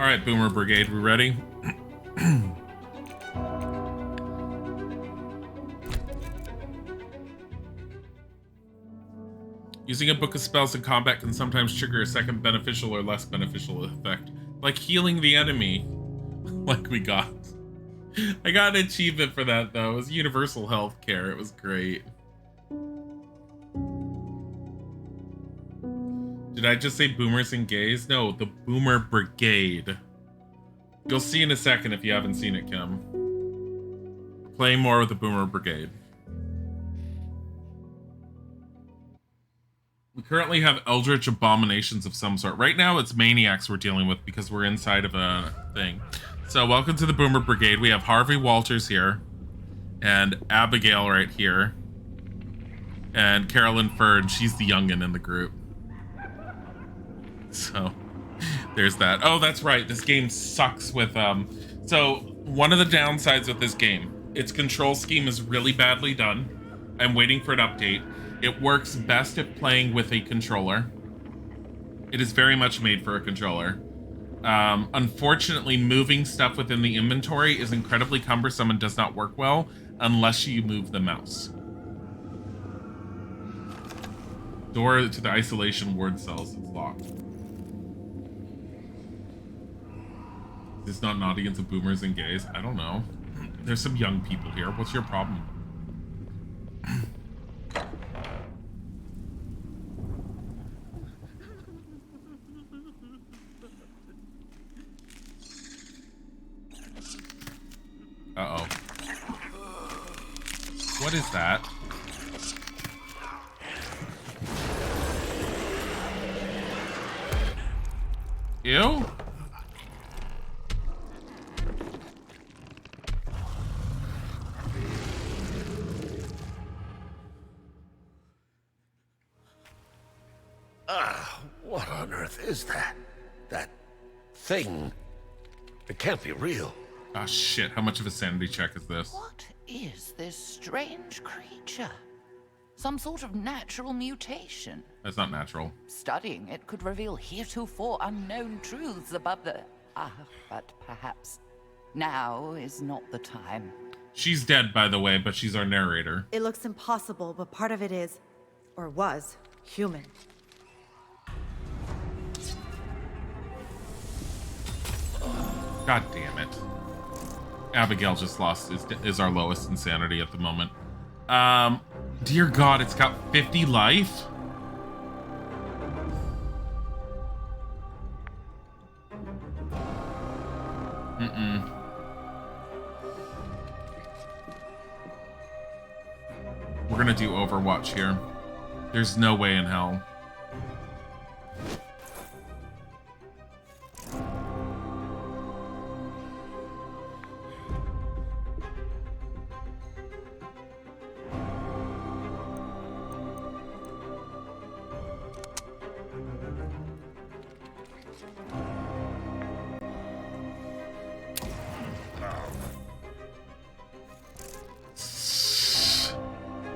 All right, Boomer Brigade, we ready? Using a book of spells in combat can sometimes trigger a second beneficial or less beneficial effect, like healing the enemy, like we got. I got an achievement for that, though. It was universal health care. It was great. Did I just say boomers and gays? No, the Boomer Brigade. You'll see in a second if you haven't seen it, Kim. We're playing more with the Boomer Brigade. We currently have eldritch abominations of some sort. Right now, it's maniacs we're dealing with because we're inside of a thing. So, welcome to the Boomer Brigade. We have Harvey Walters here, and Abigail right here, and Carolyn Ferd. She's the youngin' in the group. So, there's that. Oh, that's right. This game sucks with So, one of the downsides with this game, its control scheme is really badly done. I'm waiting for an update. It works best at playing with a controller. It is very much made for a controller. Unfortunately, moving stuff within the inventory is incredibly cumbersome and does not work well unless you move the mouse. Door to the isolation ward cells is locked. Is this not an audience of boomers and gays? I don't know. There's some young people here. What's your problem? Uh-oh. What is that? Ew? What on earth is that? That thing? It can't be real. Oh shit, how much of a sanity check is this? What is this strange creature? Some sort of natural mutation? That's not natural. Studying it could reveal heretofore unknown truths above the... but perhaps now is not the time. She's dead, by the way, but she's our narrator. It looks impossible, but part of it is, or was, human. God damn it. Abigail just lost is our lowest insanity at the moment. Dear God, it's got 50 life? We're gonna do Overwatch here. There's no way in hell.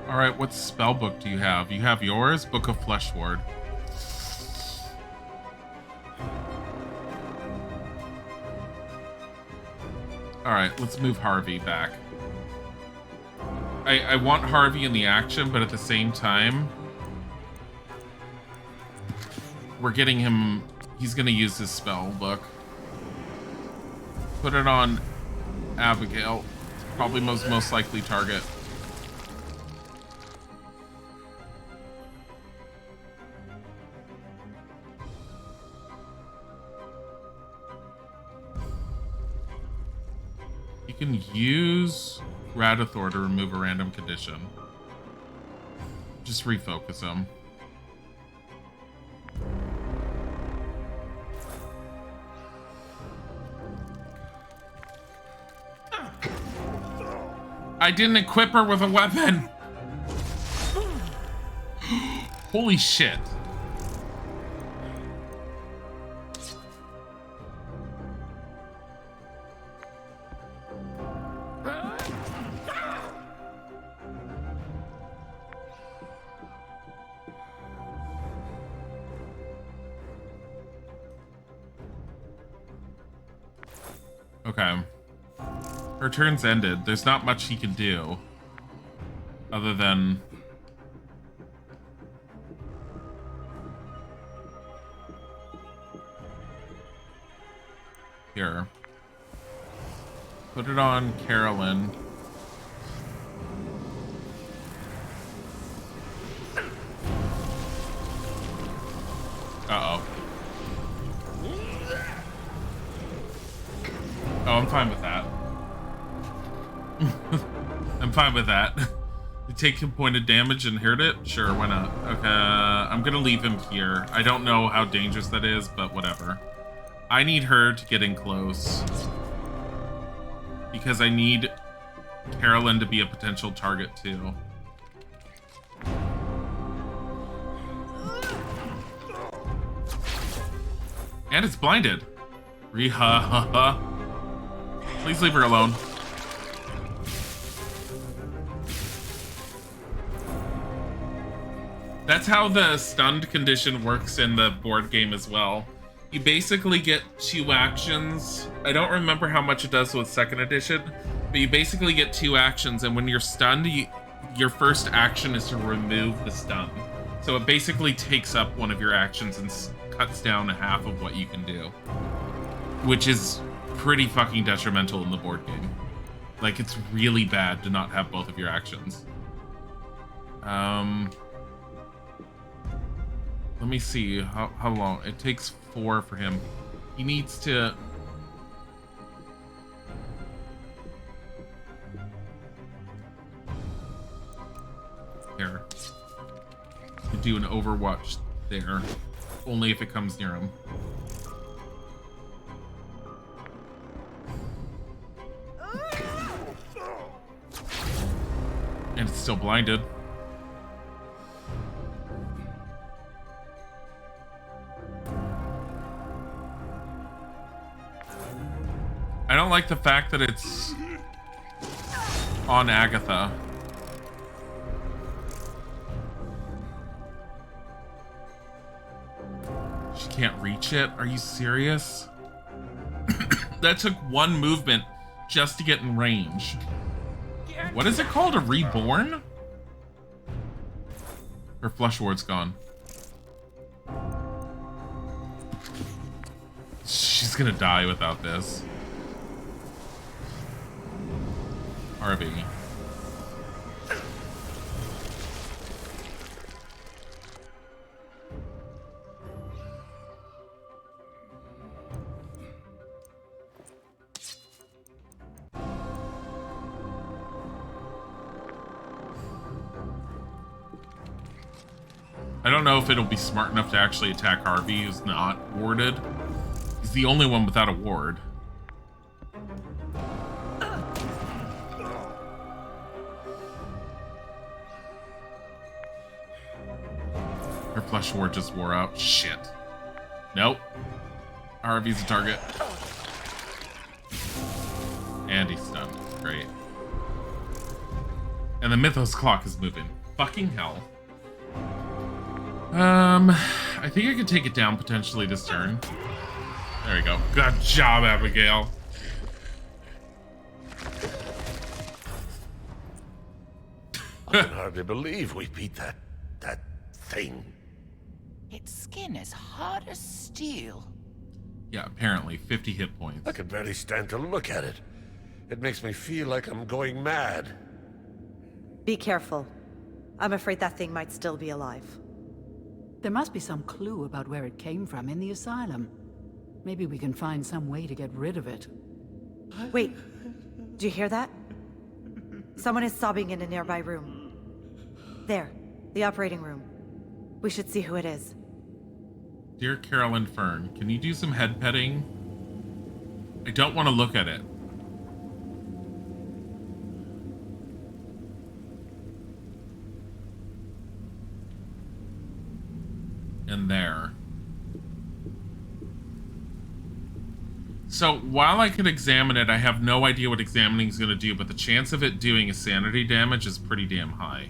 Alright, what spell book do you have? You have yours? Book of Flesh Ward. Alright, let's move Harvey back. I want Harvey in the action, but at the same time, we're getting him... He's gonna use his spell book. Put it on Abigail. Probably most likely target. You can use Radithor to remove a random condition. Just refocus him. I didn't equip her with a weapon! Holy shit. Okay. Her turn's ended. There's not much he can do. Other than... Here. Put it on Carolyn. Uh-oh. Oh, I'm fine with that. I'm fine with that. You take a point of damage and hurt it? Sure, why not? Okay, I'm gonna leave him here. I don't know how dangerous that is, but whatever. I need her to get in close. Because I need Carolyn to be a potential target, too. And it's blinded. Please leave her alone. That's how the stunned condition works in the board game as well. You basically get 2 actions. I don't remember how much it does with 2nd edition, but you basically get 2 actions, and when you're stunned, your first action is to remove the stun. So it basically takes up one of your actions and cuts down half of what you can do. Which is pretty fucking detrimental in the board game. Like, it's really bad to not have both of your actions. Let me see how long. It takes 4 for him. He needs to... There. You can do an Overwatch there. Only if it comes near him. And it's still blinded. I don't like the fact that it's on Agatha. She can't reach it? Are you serious? That took 1 movement just to get in range. What is it called? A reborn? Her flush ward's gone. She's gonna die without this. RB. I don't know if it'll be smart enough to actually attack Harvey, who's not warded. He's the only one without a ward. Her flush ward just wore out. Shit. Nope. Harvey's a target. And he's stunned. Great. And the Mythos clock is moving. Fucking hell. I think I could take it down potentially this turn. There we go. Good job, Abigail. I can hardly believe we beat that thing. Its skin is hard as steel. Yeah, apparently 50 hit points. I can barely stand to look at it. It makes me feel like I'm going mad. Be careful. I'm afraid that thing might still be alive. There must be some clue about where it came from in the asylum. Maybe we can find some way to get rid of it. Wait, do you hear that? Someone is sobbing in a nearby room. There, the operating room. We should see who it is. Dear Carolyn Fern, can you do some head petting? I don't want to look at it. And there. So while I can examine it, I have no idea what examining is going to do, but the chance of it doing a sanity damage is pretty damn high.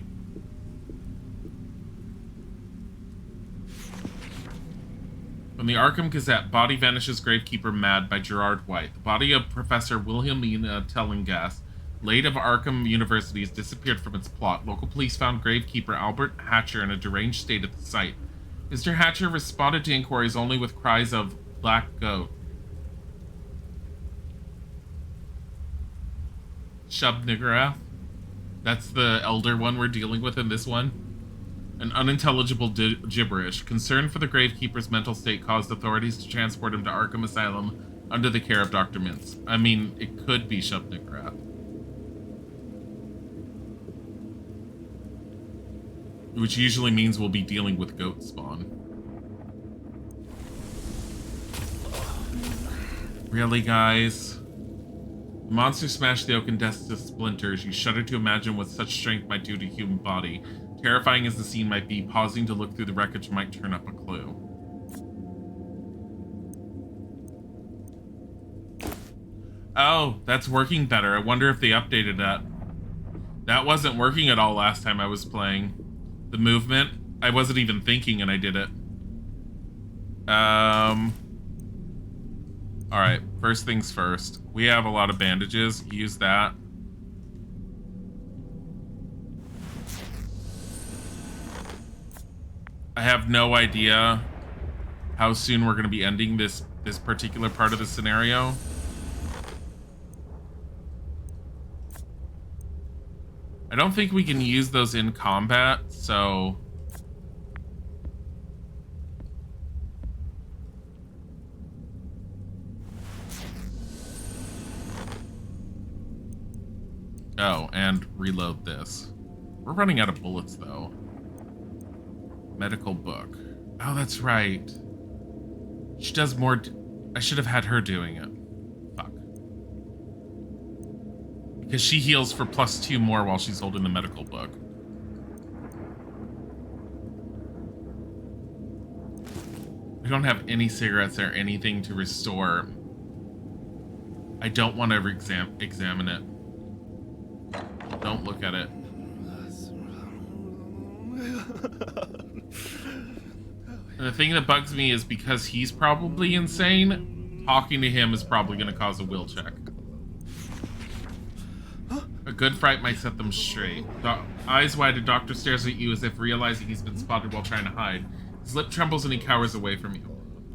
From the Arkham Gazette, Body Vanishes Gravekeeper Mad by Gerard White. The body of Professor Wilhelmina Tellingas, late of Arkham University, has disappeared from its plot. Local police found Gravekeeper Albert Hatcher in a deranged state at the site. Mr. Hatcher responded to inquiries only with cries of "Black Goat." Shub-Niggurath. That's the elder one we're dealing with in this one. An unintelligible gibberish. Concern for the Gravekeeper's mental state caused authorities to transport him to Arkham Asylum under the care of Dr. Mintz. I mean, it could be Shub-Niggurath. Which usually means we'll be dealing with goat spawn. Really, guys? The monster smashed the oaken desk to splinters. You shudder to imagine what such strength might do to a human body. Terrifying as the scene might be, pausing to look through the wreckage might turn up a clue. Oh, that's working better. I wonder if they updated that. That wasn't working at all last time I was playing. The movement, I wasn't even thinking and I did it. Alright, first things first. We have a lot of bandages. Use that. I have no idea how soon we're going to be ending this particular part of the scenario. I don't think we can use those in combat, so... Oh, and reload this. We're running out of bullets, though. Medical book. Oh, that's right. She does more... I should have had her doing it. Fuck. Because she heals for +2 more while she's holding the medical book. We don't have any cigarettes or anything to restore. I don't want to examine it. Don't look at it. And the thing that bugs me is because he's probably insane, talking to him is probably going to cause a will check. A good fright might set them straight. Eyes wide, the doctor stares at you as if realizing he's been spotted while trying to hide. His lip trembles and he cowers away from you.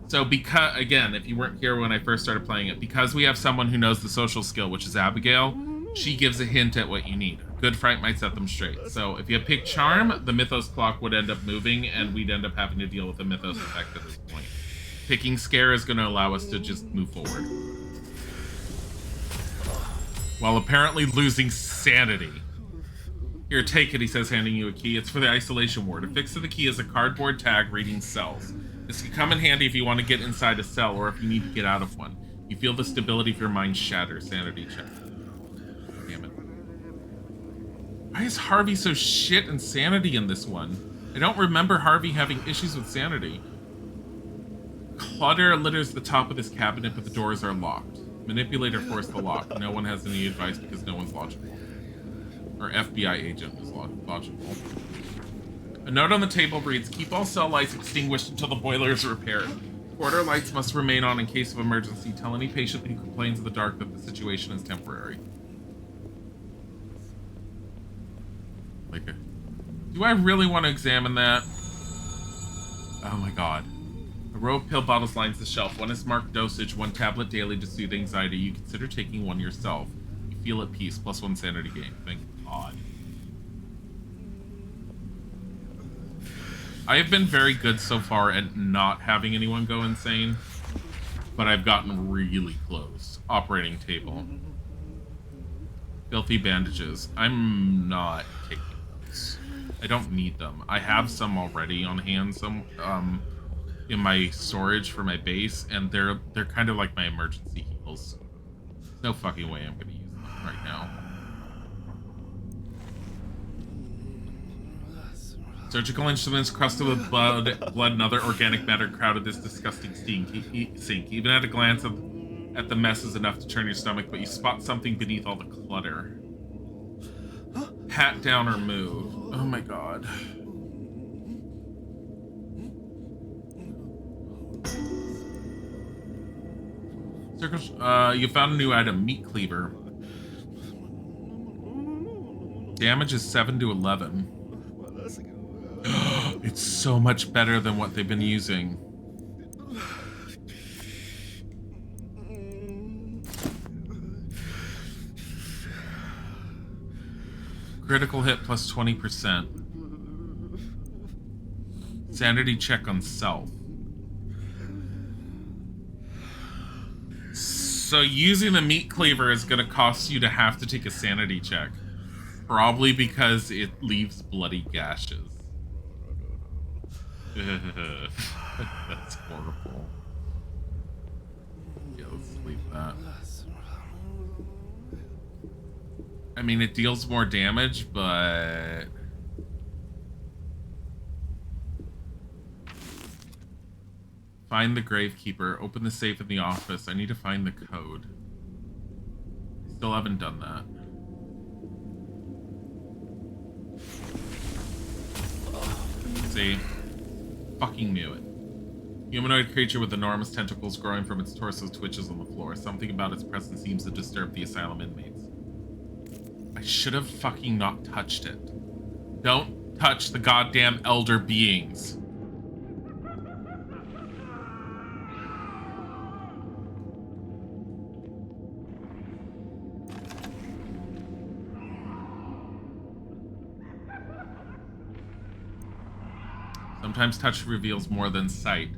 So because, again, if you weren't here when I first started playing it, because we have someone who knows the social skill, which is Abigail, she gives a hint at what you need. Good fright might set them straight. So if you pick Charm, the Mythos clock would end up moving, and we'd end up having to deal with the Mythos effect at this point. Picking Scare is going to allow us to just move forward. While apparently losing sanity. Here, take it, he says, handing you a key. It's for the isolation ward. Affixed to the key is a cardboard tag reading cells. This can come in handy if you want to get inside a cell, or if you need to get out of one. You feel the stability of your mind shatter. Sanity check. Damn it. Why is Harvey so shit in sanity in this one? I don't remember Harvey having issues with sanity. Clutter litters the top of this cabinet, but the doors are locked. Manipulator forced the lock. No one has any advice because no one's logical. Or FBI agent is logical. A note on the table reads, keep all cell lights extinguished until the boiler is repaired. Quarter lights must remain on in case of emergency. Tell any patient who complains in the dark that the situation is temporary. Like, do I really want to examine that? Oh my god. A row of pill bottles lines the shelf. One is marked dosage, 1 tablet daily to soothe anxiety. You consider taking one yourself. You feel at peace, +1 sanity gain. Thank God. I have been very good so far at not having anyone go insane, but I've gotten really close. Operating table. Filthy bandages. I'm not taking those. I don't need them. I have some already on hand, some in my storage for my base, and they're kind of like my emergency heals. There's no fucking way I'm gonna use them right now. Surgical instruments crusted with blood and other organic matter crowded this disgusting sink. Even at a glance at the mess is enough to turn your stomach, but you spot something beneath all the clutter. Pat down or move. Oh my god. You found a new item, meat cleaver. Damage is 7 to 11. It's so much better than what they've been using. Critical hit plus 20%. Sanity check on self. So using the meat cleaver is going to cost you to have to take a sanity check. Probably because it leaves bloody gashes. That's horrible. Yeah, let's leave that. I mean, it deals more damage, but... Find the Gravekeeper. Open the safe in the office. I need to find the code. Still haven't done that. See? Fucking knew it. Humanoid creature with enormous tentacles growing from its torso twitches on the floor. Something about its presence seems to disturb the asylum inmates. I should have fucking not touched it. Don't touch the goddamn elder beings. Sometimes touch reveals more than sight.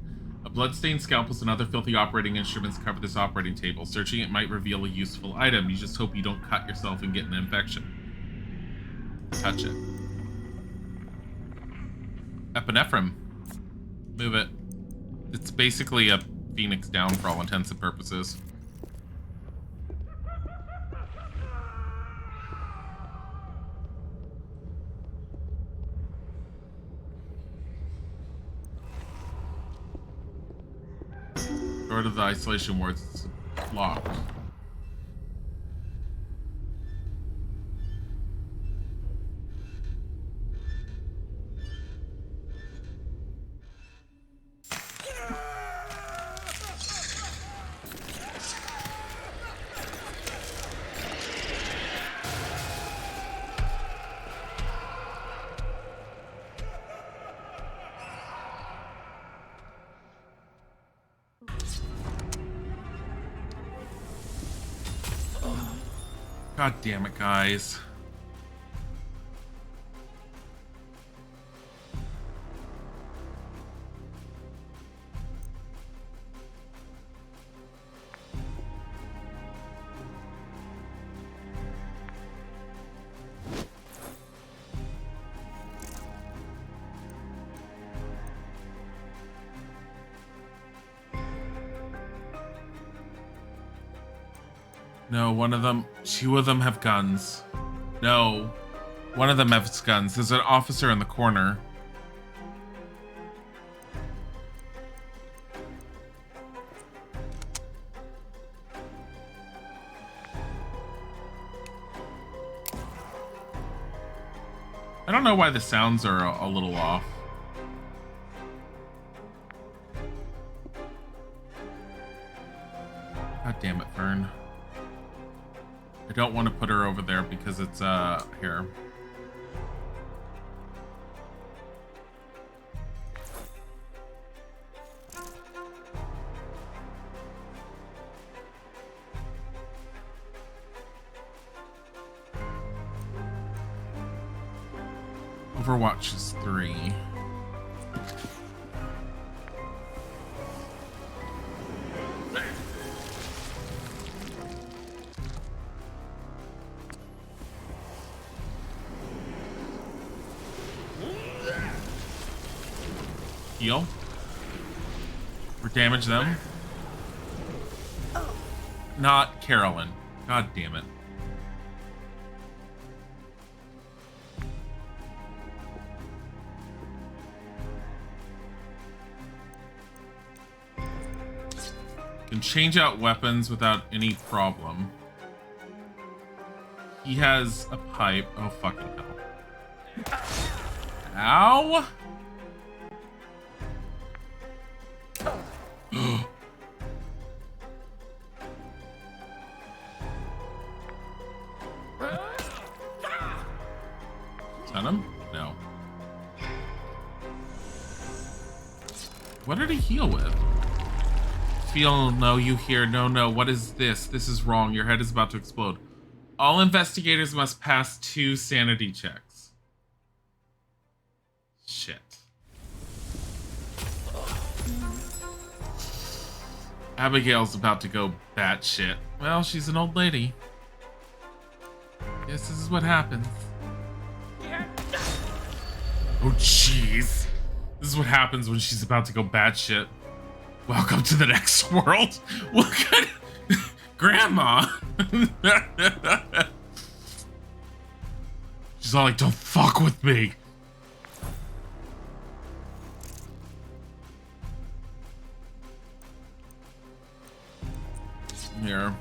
A bloodstained scalpels and other filthy operating instruments cover this operating table. Searching it might reveal a useful item. You just hope you don't cut yourself and get an infection. Touch it. Epinephrine. Move it. It's basically a Phoenix down for all intents and purposes. Door to the isolation ward is locked. God damn it, guys. No, two of them have guns. No, one of them has guns. There's an officer in the corner. I don't know why the sounds are a little off. God damn it, Fern. I don't want to put her over there because it's, here. Overwatch is 3. Heal. Or damage them. Not Carolyn. God damn it. Can change out weapons without any problem. He has a pipe. Oh, fucking hell. Ow! What did he heal with? Feel, no, you hear, no, what is this? This is wrong. Your head is about to explode. All investigators must pass 2 sanity checks. Shit. Abigail's about to go batshit. Well, she's an old lady. Yes, this is what happens. Oh, jeez. This is what happens when she's about to go batshit. Welcome to the next world. What kind of... Grandma. She's all like, don't fuck with me. Here.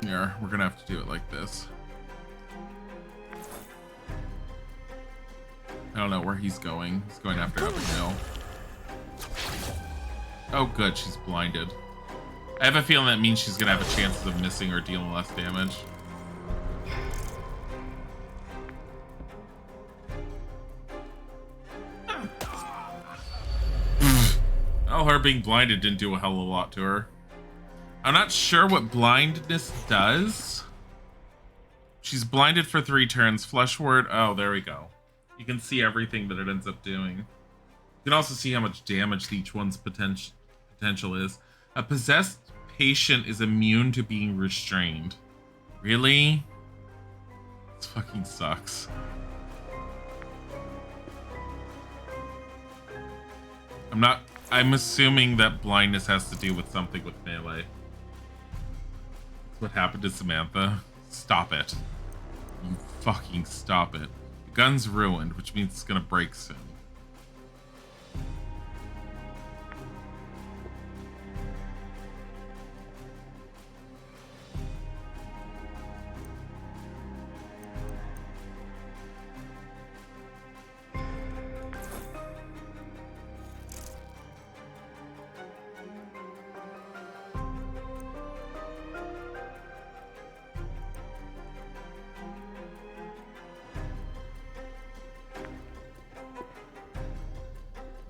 Here, we're gonna have to do it like this. I don't know where he's going. He's going after Abigail. Oh, good, she's blinded. I have a feeling that means she's gonna have a chance of missing or dealing less damage. Well, her being blinded didn't do a hell of a lot to her. I'm not sure what blindness does. She's blinded for 3 turns. Flesh ward. Oh, there we go. You can see everything that it ends up doing. You can also see how much damage each one's potential is. A possessed patient is immune to being restrained. Really? This fucking sucks. I'm assuming that blindness has to do with something with melee. That's what happened to Samantha. Stop it. You fucking stop it. The gun's ruined, which means it's gonna break soon.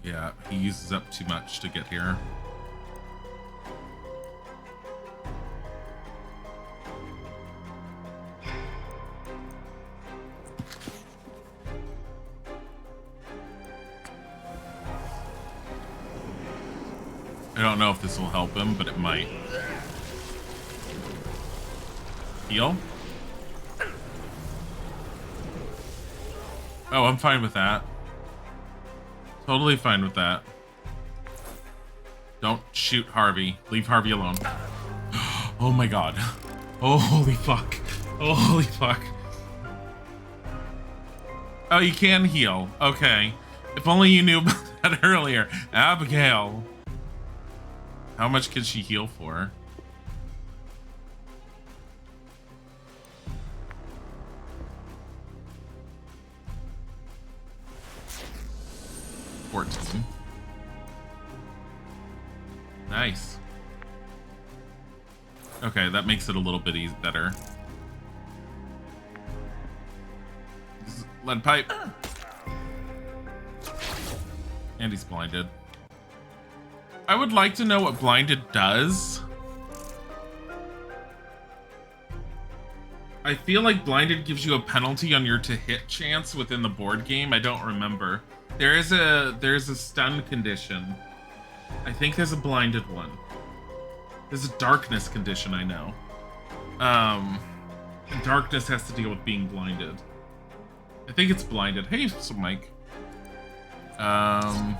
Yeah, he uses up too much to get here. I don't know if this will help him, but it might. Heal? Oh, I'm fine with that. Totally fine with that. Don't shoot Harvey. Leave Harvey alone. Oh my god. Oh, holy fuck. Oh, holy fuck. Oh, you can heal. Okay. If only you knew about that earlier. Abigail. How much can she heal for? Nice. Okay, that makes it a little bit better. Lead pipe. And he's blinded. I would like to know what blinded does. I feel like blinded gives you a penalty on your to hit chance within the board game. I don't remember. There's a stun condition. I think there's a blinded one. There's a darkness condition, I know. Darkness has to deal with being blinded. I think it's blinded. Hey, so Mike. That's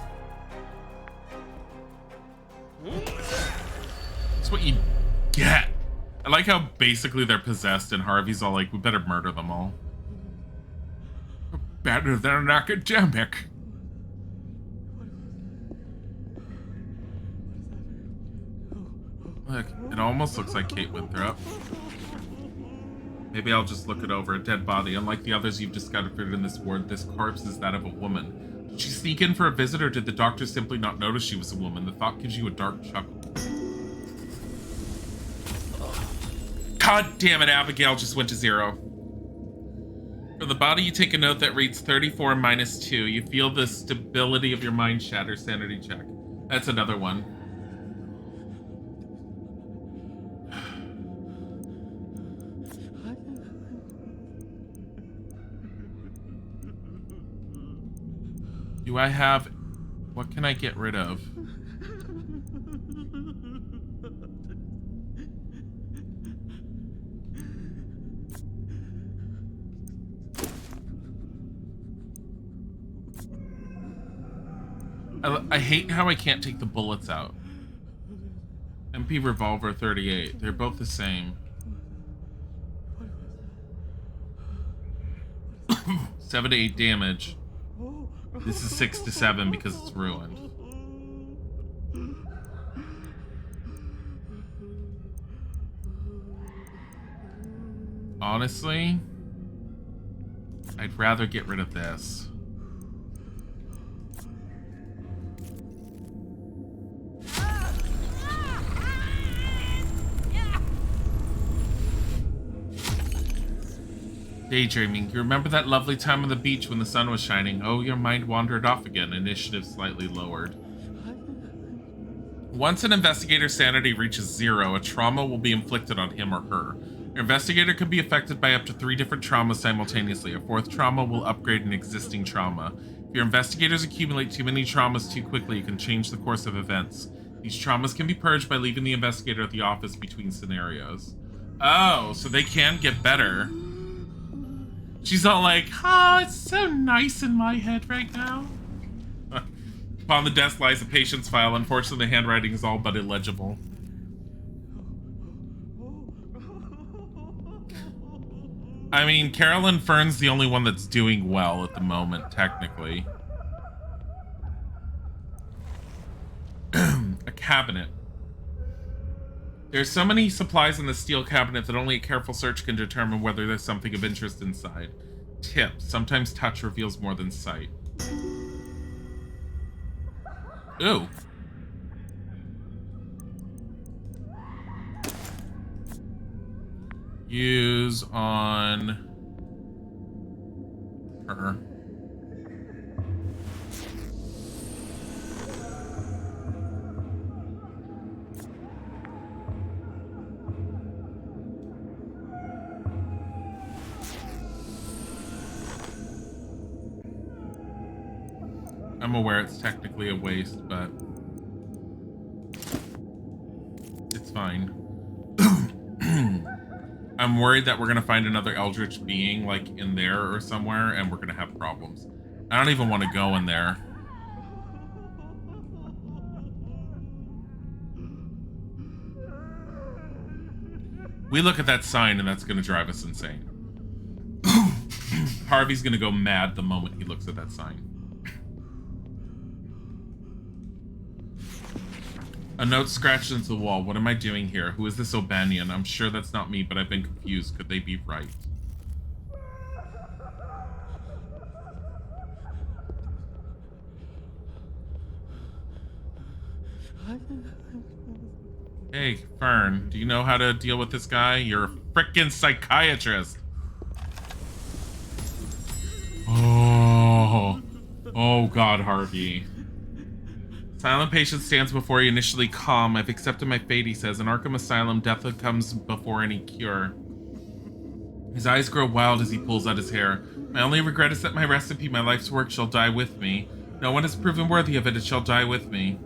what you get. I like how basically they're possessed and Harvey's all like, we better murder them all. Better than an academic. Look, it almost looks like Kate Winthrop. Maybe I'll just look it over. A dead body. Unlike the others you've discovered in this ward, this corpse is that of a woman. Did she sneak in for a visit, or did the doctor simply not notice she was a woman? The thought gives you a dark chuckle. God damn it, Abigail just went to 0. For the body, you take a note that reads 34 minus 2. You feel the stability of your mind shatter. Sanity check. That's another one. Do I have... What can I get rid of? I hate how I can't take the bullets out. MP revolver 38. They're both the same. 7 to 8 damage. This is 6 to 7 because it's ruined. Honestly, I'd rather get rid of this. Daydreaming. You remember that lovely time on the beach when the sun was shining? Oh, your mind wandered off again. Initiative slightly lowered. Once an investigator's sanity reaches 0, a trauma will be inflicted on him or her. Your investigator can be affected by up to 3 different traumas simultaneously. A 4th trauma will upgrade an existing trauma. If your investigators accumulate too many traumas too quickly, it can change the course of events. These traumas can be purged by leaving the investigator at the office between scenarios. Oh, so they can get better. She's all like, oh, it's so nice in my head right now. Upon the desk lies a patient's file. Unfortunately, the handwriting is all but illegible. I mean, Carolyn Fern's the only one that's doing well at the moment, technically. A cabinet. There's so many supplies in the steel cabinet that only a careful search can determine whether there's something of interest inside. Tip: sometimes touch reveals more than sight. Ooh. Use on her. I'm aware it's technically a waste, but it's fine. I'm worried that we're gonna find another eldritch being like in there or somewhere, and we're gonna have problems. I don't even want to go in there. We look at that sign and that's gonna drive us insane. Harvey's gonna go mad the moment he looks at that sign. A note scratched into the wall. What am I doing here? Who is this O'Banion? I'm sure that's not me, but I've been confused. Could they be right? Hey, Fern, do you know how to deal with this guy? You're a frickin' psychiatrist. Oh God, Harvey. Silent patient stands before you, initially calm. I've accepted my fate, he says. In Arkham Asylum, death comes before any cure. His eyes grow wild as he pulls out his hair. My only regret is that my recipe, my life's work, shall die with me. No one has proven worthy of it, it shall die with me.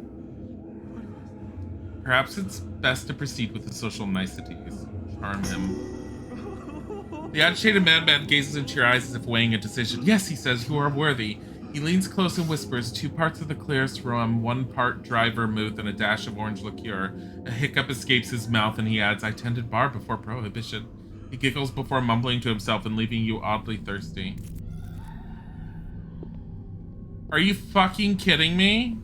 Perhaps it's best to proceed with the social niceties. Charm him. The agitated madman gazes into your eyes as if weighing a decision. Yes, he says, you are worthy. He leans close and whispers, 2 parts of the clearest rum, 1 part dry vermouth, and a dash of orange liqueur. A hiccup escapes his mouth, and he adds, I tended bar before prohibition. He giggles before mumbling to himself and leaving you oddly thirsty. Are you fucking kidding me?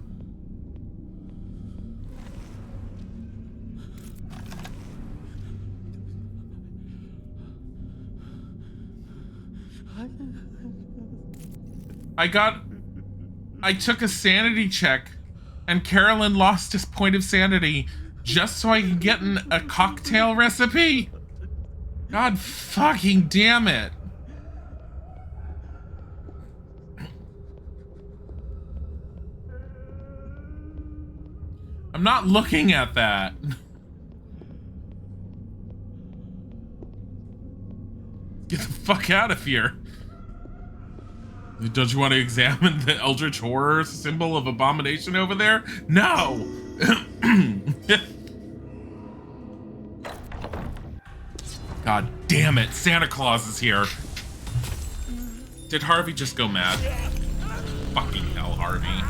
I took a sanity check and Carolyn lost his point of sanity just so I could get a cocktail recipe. God fucking damn it. I'm not looking at that. Get the fuck out of here. Don't you want to examine the Eldritch Horror symbol of abomination over there? No! God damn it, Santa Claus is here. Did Harvey just go mad? Fucking hell, Harvey.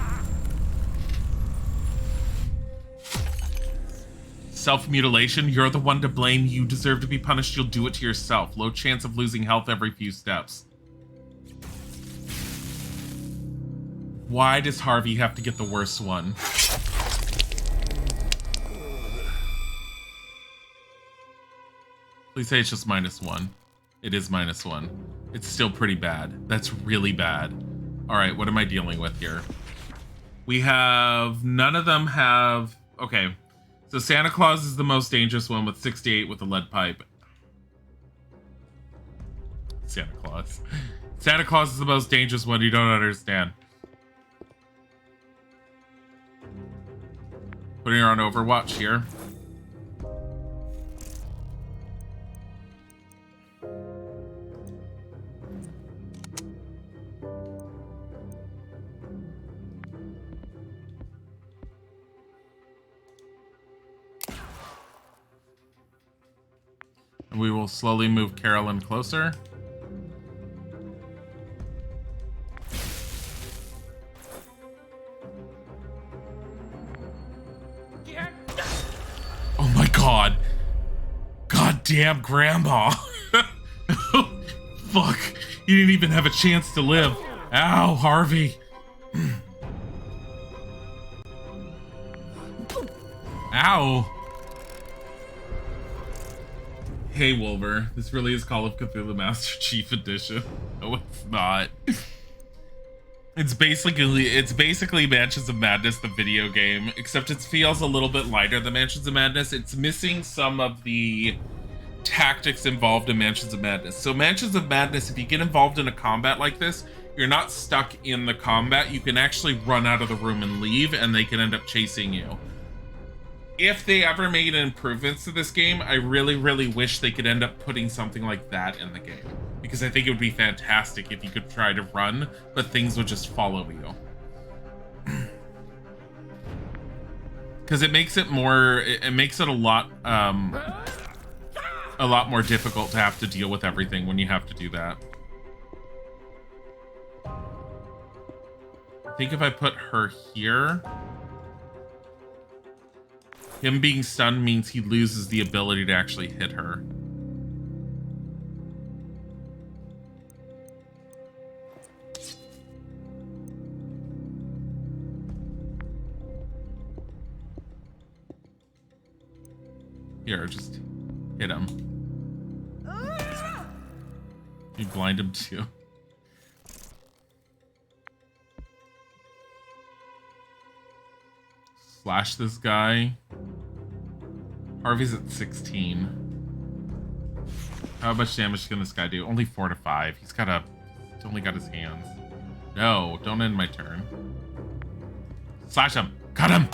Self-mutilation, you're the one to blame. You deserve to be punished, you'll do it to yourself. Low chance of losing health every few steps. Why does Harvey have to get the worst one? Please say it's just -1. It is -1. It's still pretty bad. That's really bad. All right, what am I dealing with here? We have, none of them have, okay. So Santa Claus is the most dangerous one with 68 with a lead pipe. Santa Claus. Santa Claus is the most dangerous one, you don't understand. Putting her on Overwatch here. And we will slowly move Carolyn closer. Oh my god. God damn Grandma. Fuck. You didn't even have a chance to live. Ow, Harvey. Ow. Hey, Wolver. This really is Call of Cthulhu Master Chief Edition. No, it's not. It's basically Mansions of Madness, the video game, except it feels a little bit lighter than Mansions of Madness. It's missing some of the tactics involved in Mansions of Madness. So Mansions of Madness, if you get involved in a combat like this, you're not stuck in the combat. You can actually run out of the room and leave, and they can end up chasing you. If they ever made improvements to this game, I really, really wish they could end up putting something like that in the game. Because I think it would be fantastic if you could try to run, but things would just follow you. Because it makes it more, it makes it a lot more difficult to have to deal with everything when you have to do that. I think if I put her here, him being stunned means he loses the ability to actually hit her. Here, just hit him. You blind him too. Slash this guy. Harvey's at 16. How much damage can this guy do? Only 4 to 5. He's only got his hands. No, don't end my turn. Slash him. Cut him.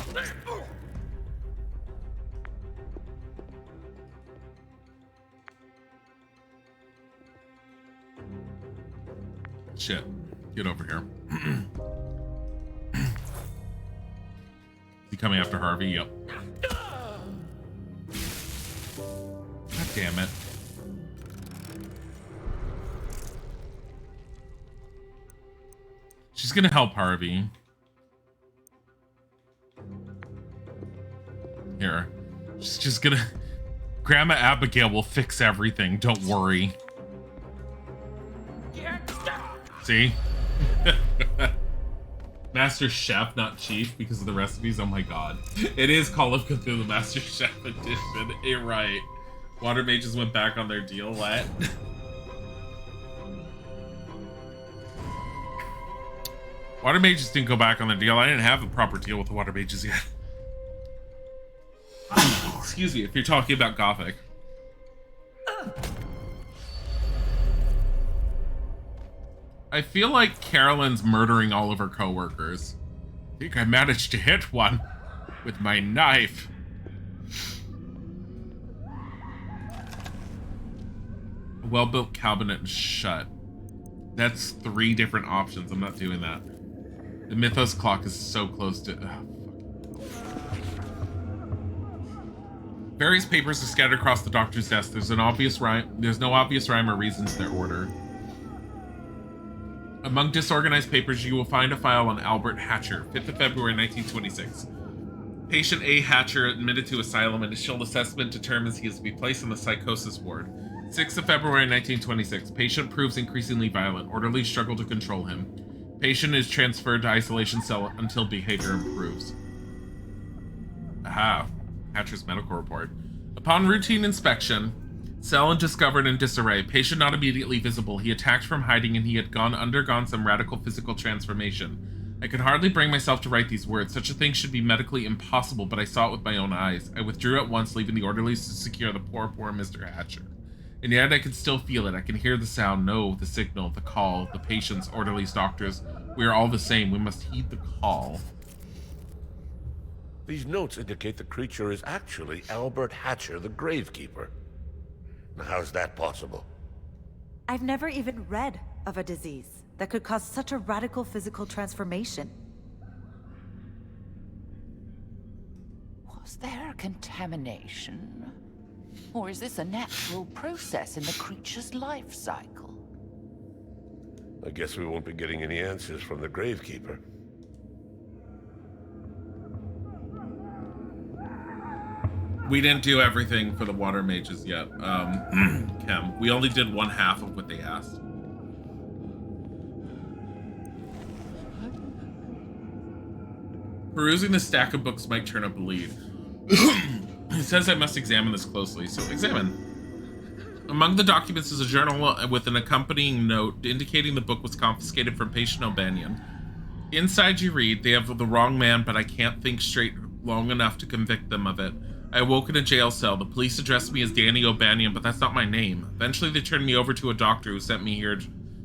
Shit. Get over here. Is he coming after Harvey? Yep. God damn it. She's gonna help Harvey. Here. She's just gonna... Grandma Abigail will fix everything. Don't worry. See? Master Chef, not Chief, because of the recipes. Oh my god. It is Call of Cthulhu Master Chef Edition. You're right. Water Mages went back on their deal. What? Water mages didn't go back on the deal. I didn't have a proper deal with the water mages yet. Excuse me, if you're talking about Gothic. I feel like Carolyn's murdering all of her coworkers. I think I managed to hit one with my knife. A well-built cabinet is shut. That's 3 different options. I'm not doing that. The Mythos clock is so close to... Various papers are scattered across the doctor's desk. There's no obvious rhyme or reason to their order. Among disorganized papers, you will find a file on Albert Hatcher, 5th of February, 1926. Patient A. Hatcher admitted to asylum. Initial assessment determines he is to be placed in the psychosis ward. 6th of February, 1926. Patient proves increasingly violent. Orderlies struggle to control him. Patient is transferred to isolation cell until behavior improves. Aha. Hatcher's medical report. Upon routine inspection, cell discovered in disarray. Patient not immediately visible. He attacked from hiding and he had undergone some radical physical transformation. I could hardly bring myself to write these words. Such a thing should be medically impossible, but I saw it with my own eyes. I withdrew at once, leaving the orderlies to secure the poor Mr. Hatcher. And yet I can still feel it. I can hear the sound, know the signal, the call, the patients, orderlies, doctors. We are all the same. We must heed the call. These notes indicate the creature is actually Albert Hatcher, the Gravekeeper. Now, how's that possible? I've never even read of a disease that could cause such a radical physical transformation. Was there contamination? Or is this a natural process in the creature's life cycle? I guess we won't be getting any answers from the Gravekeeper. We didn't do everything for the water mages yet, Kem. We only did 1/2 of what they asked. Perusing the stack of books might turn up a lead. It says I must examine this closely, so examine. Among the documents is a journal with an accompanying note indicating the book was confiscated from patient O'Banion. Inside you read, they have the wrong man, but I can't think straight long enough to convict them of it. I awoke in a jail cell. The police addressed me as Danny O'Banion, but that's not my name. Eventually, they turned me over to a doctor who sent me here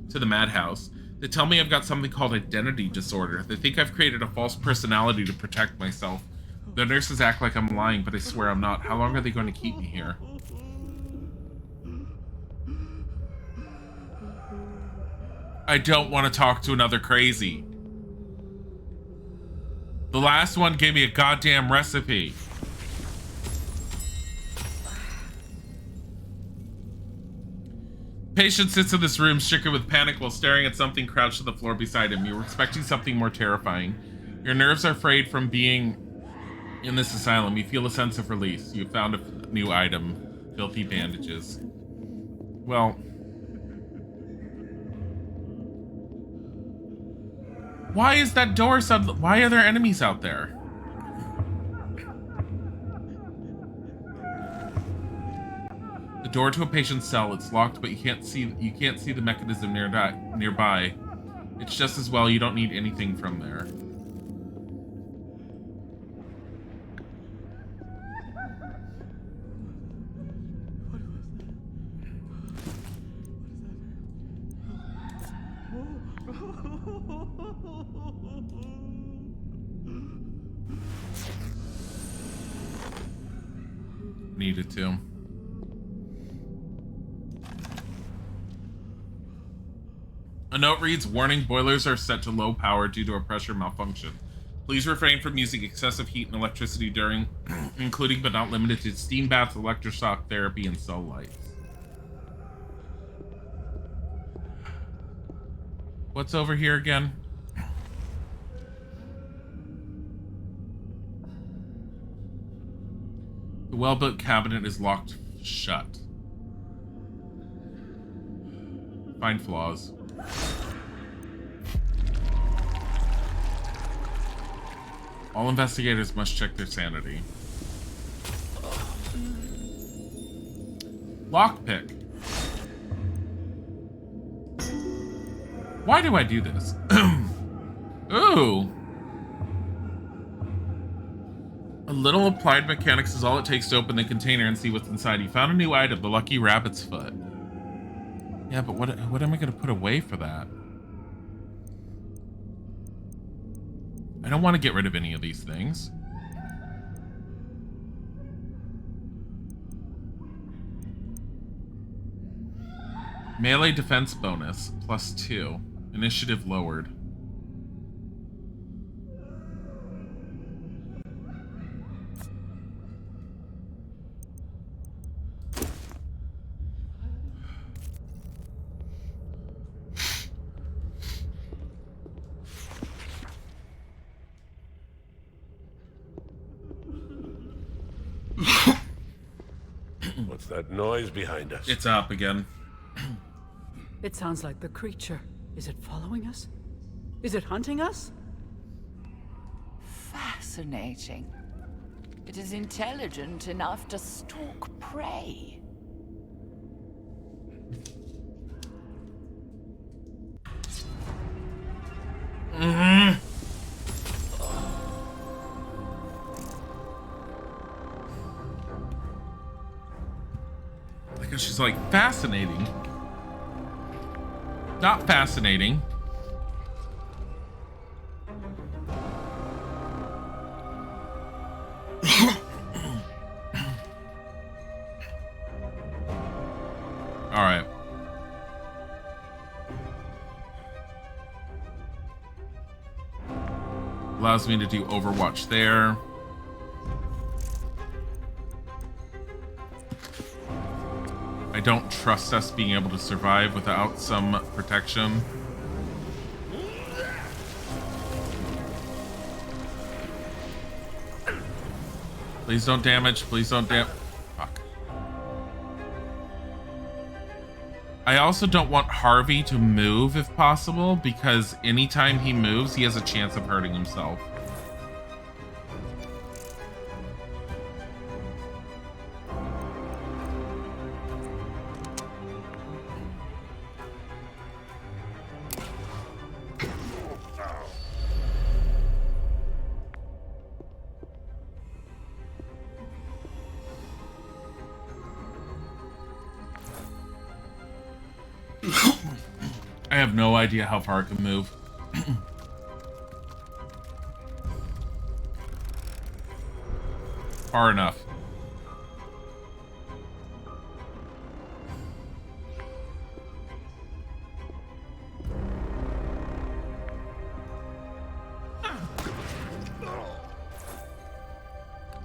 to the madhouse. They tell me I've got something called identity disorder. They think I've created a false personality to protect myself. The nurses act like I'm lying, but I swear I'm not. How long are they going to keep me here? I don't want to talk to another crazy. The last one gave me a goddamn recipe. Patient sits in this room, stricken with panic while staring at something crouched to the floor beside him. You were expecting something more terrifying. Your nerves are frayed from being in this asylum. You feel a sense of release. You found a new item. Filthy bandages. Well... why is that door why are there enemies out there? The door to a patient's cell. It's locked, but you can't see the mechanism nearby. It's just as well you don't need anything from there. Needed to. A note reads, warning, boilers are set to low power due to a pressure malfunction. Please refrain from using excessive heat and electricity during, including but not limited to steam baths, electroshock therapy, and cell lights. What's over here again? The well-built cabinet is locked shut. Find flaws. All investigators must check their sanity. Lockpick. Why do I do this? Ooh. A little applied mechanics is all it takes to open the container and see what's inside. You found a new item, the lucky rabbit's foot. Yeah, but what am I going to put away for that? I don't want to get rid of any of these things. Melee defense bonus, +2. Initiative lowered. What's that noise behind us? It's up again. It sounds like the creature. Is it following us? Is it hunting us? Fascinating. It is intelligent enough to stalk prey. Like she's like fascinating. Not fascinating. All right. Allows me to do Overwatch there. I don't trust us being able to survive without some protection. Please don't damage. Please don't Fuck. I also don't want Harvey to move if possible, because anytime he moves, he has a chance of hurting himself. I have no idea how far it can move. Far enough.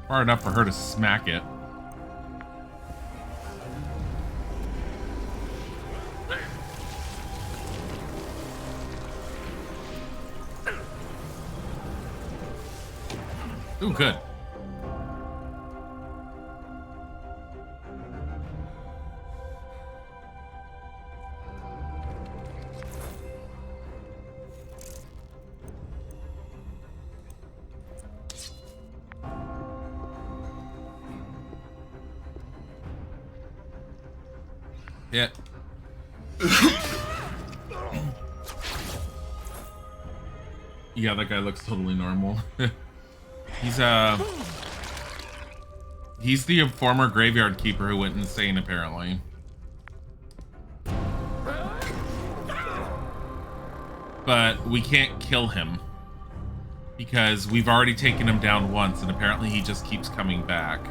Far enough for her to smack it. Ooh, good. Yeah. Yeah, that guy looks totally normal. He's the former graveyard keeper who went insane, apparently. But we can't kill him because we've already taken him down once, and apparently he just keeps coming back.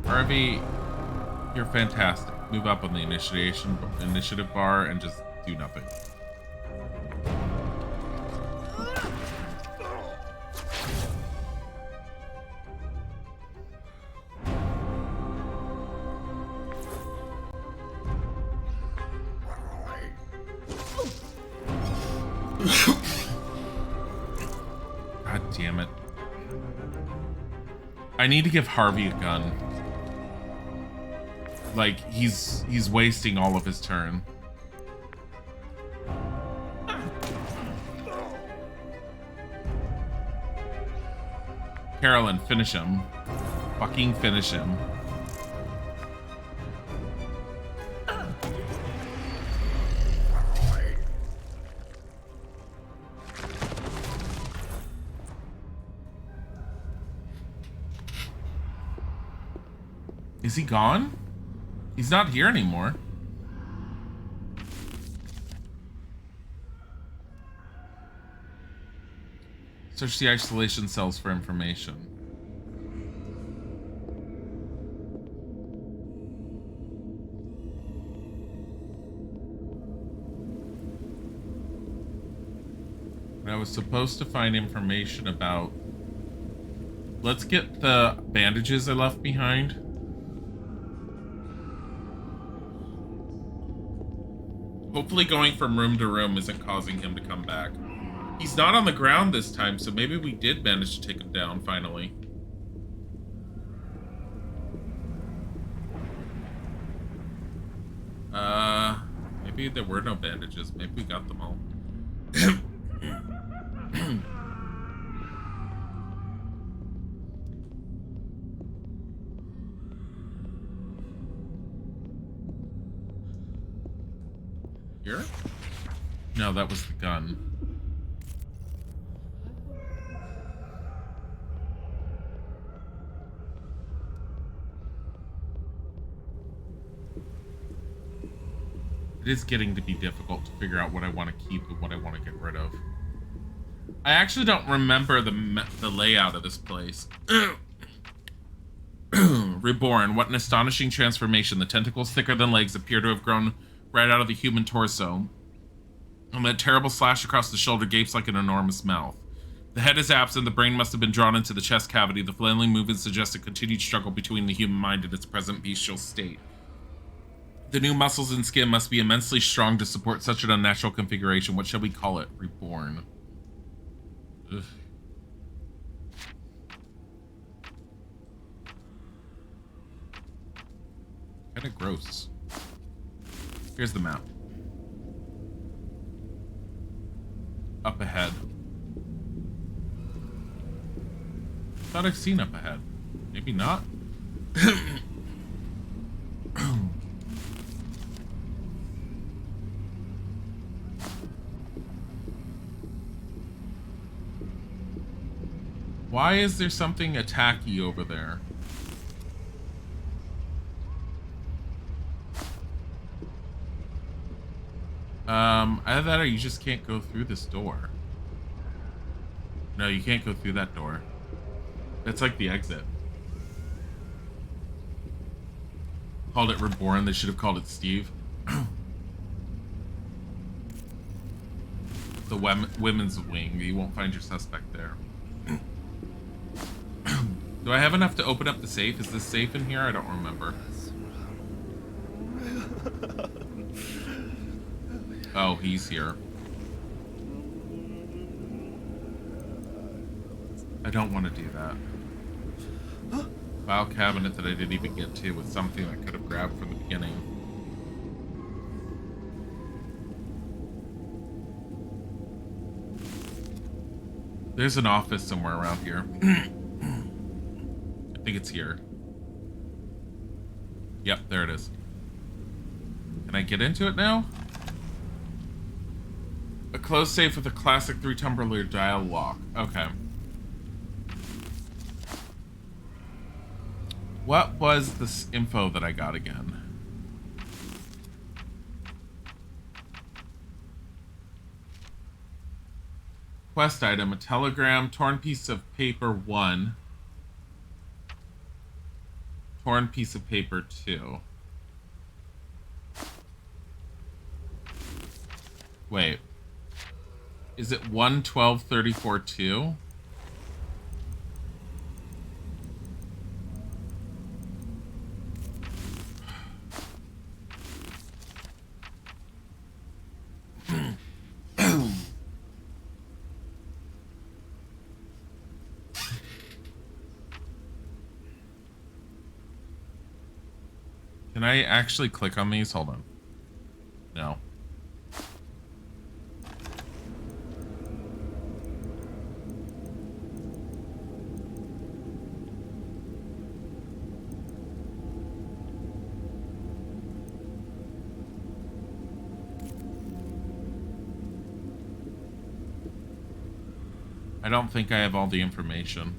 Harvey, you're fantastic. Move up on the initiative bar and just do nothing. God damn it. I need to give Harvey a gun. Like, he's wasting all of his turn. Carolyn, finish him. Fucking finish him. Is he gone? He's not here anymore. Search the isolation cells for information. And I was supposed to find information about... Let's get the bandages I left behind. Hopefully going from room to room isn't causing him to come back. He's not on the ground this time, so maybe we did manage to take him down finally. Maybe there were no bandages. Maybe we got them all. Here? No, that was the gun. It is getting to be difficult to figure out what I want to keep and what I want to get rid of. I actually don't remember the layout of this place. Reborn. What an astonishing transformation. The tentacles thicker than legs appear to have grown right out of the human torso. And that terrible slash across the shoulder gapes like an enormous mouth. The head is absent. The brain must have been drawn into the chest cavity. The flailing movement suggests a continued struggle between the human mind and its present bestial state. The new muscles and skin must be immensely strong to support such an unnatural configuration. What shall we call it? Reborn. Ugh. Kind of gross. Here's the map. Up ahead. Thought I've seen up ahead. Maybe not. Why is there something attacky over there? Either that or you just can't go through this door. No, you can't go through that door. That's like the exit. Called it Reborn. They should have called it Steve. The women's wing. You won't find your suspect there. Do I have enough to open up the safe? Is this safe in here? I don't remember. Oh, he's here. I don't want to do that. File cabinet that I didn't even get to with something I could have grabbed from the beginning. There's an office somewhere around here. I think it's here. Yep, there it is. Can I get into it now? A closed safe with a classic 3-tumbler dial lock. Okay. What was this info that I got again? Quest item, a telegram, torn piece of paper 1. Torn piece of paper 2. Wait. Is it 1-12-34-2? Can I actually click on these? Hold on. No. I don't think I have all the information.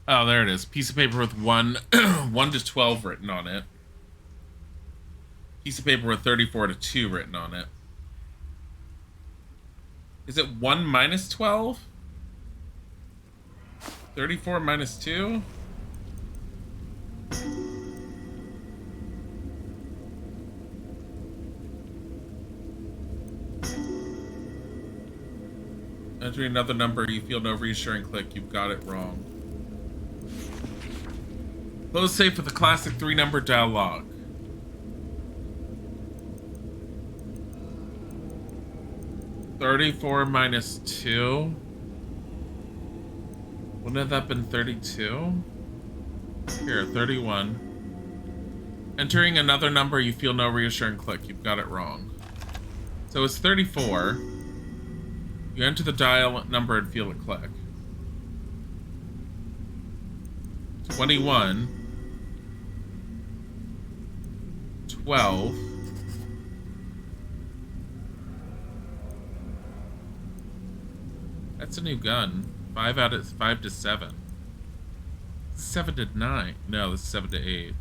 Oh, there it is. Piece of paper with 1 to 12 written on it. Piece of paper with 34 to 2 written on it. Is it 1 minus 12? 34 minus 2? Entering another number, you feel no reassuring click. You've got it wrong. Close safe with a classic 3-number dialogue. $34 minus 2. Wouldn't have that been 32? Here, 31. Entering another number, you feel no reassuring click. You've got it wrong. So it's 34. You enter the dial number and feel it click. 21. 12. That's a new gun. 5 to 7. 7 to 9. No, this is 7 to 8.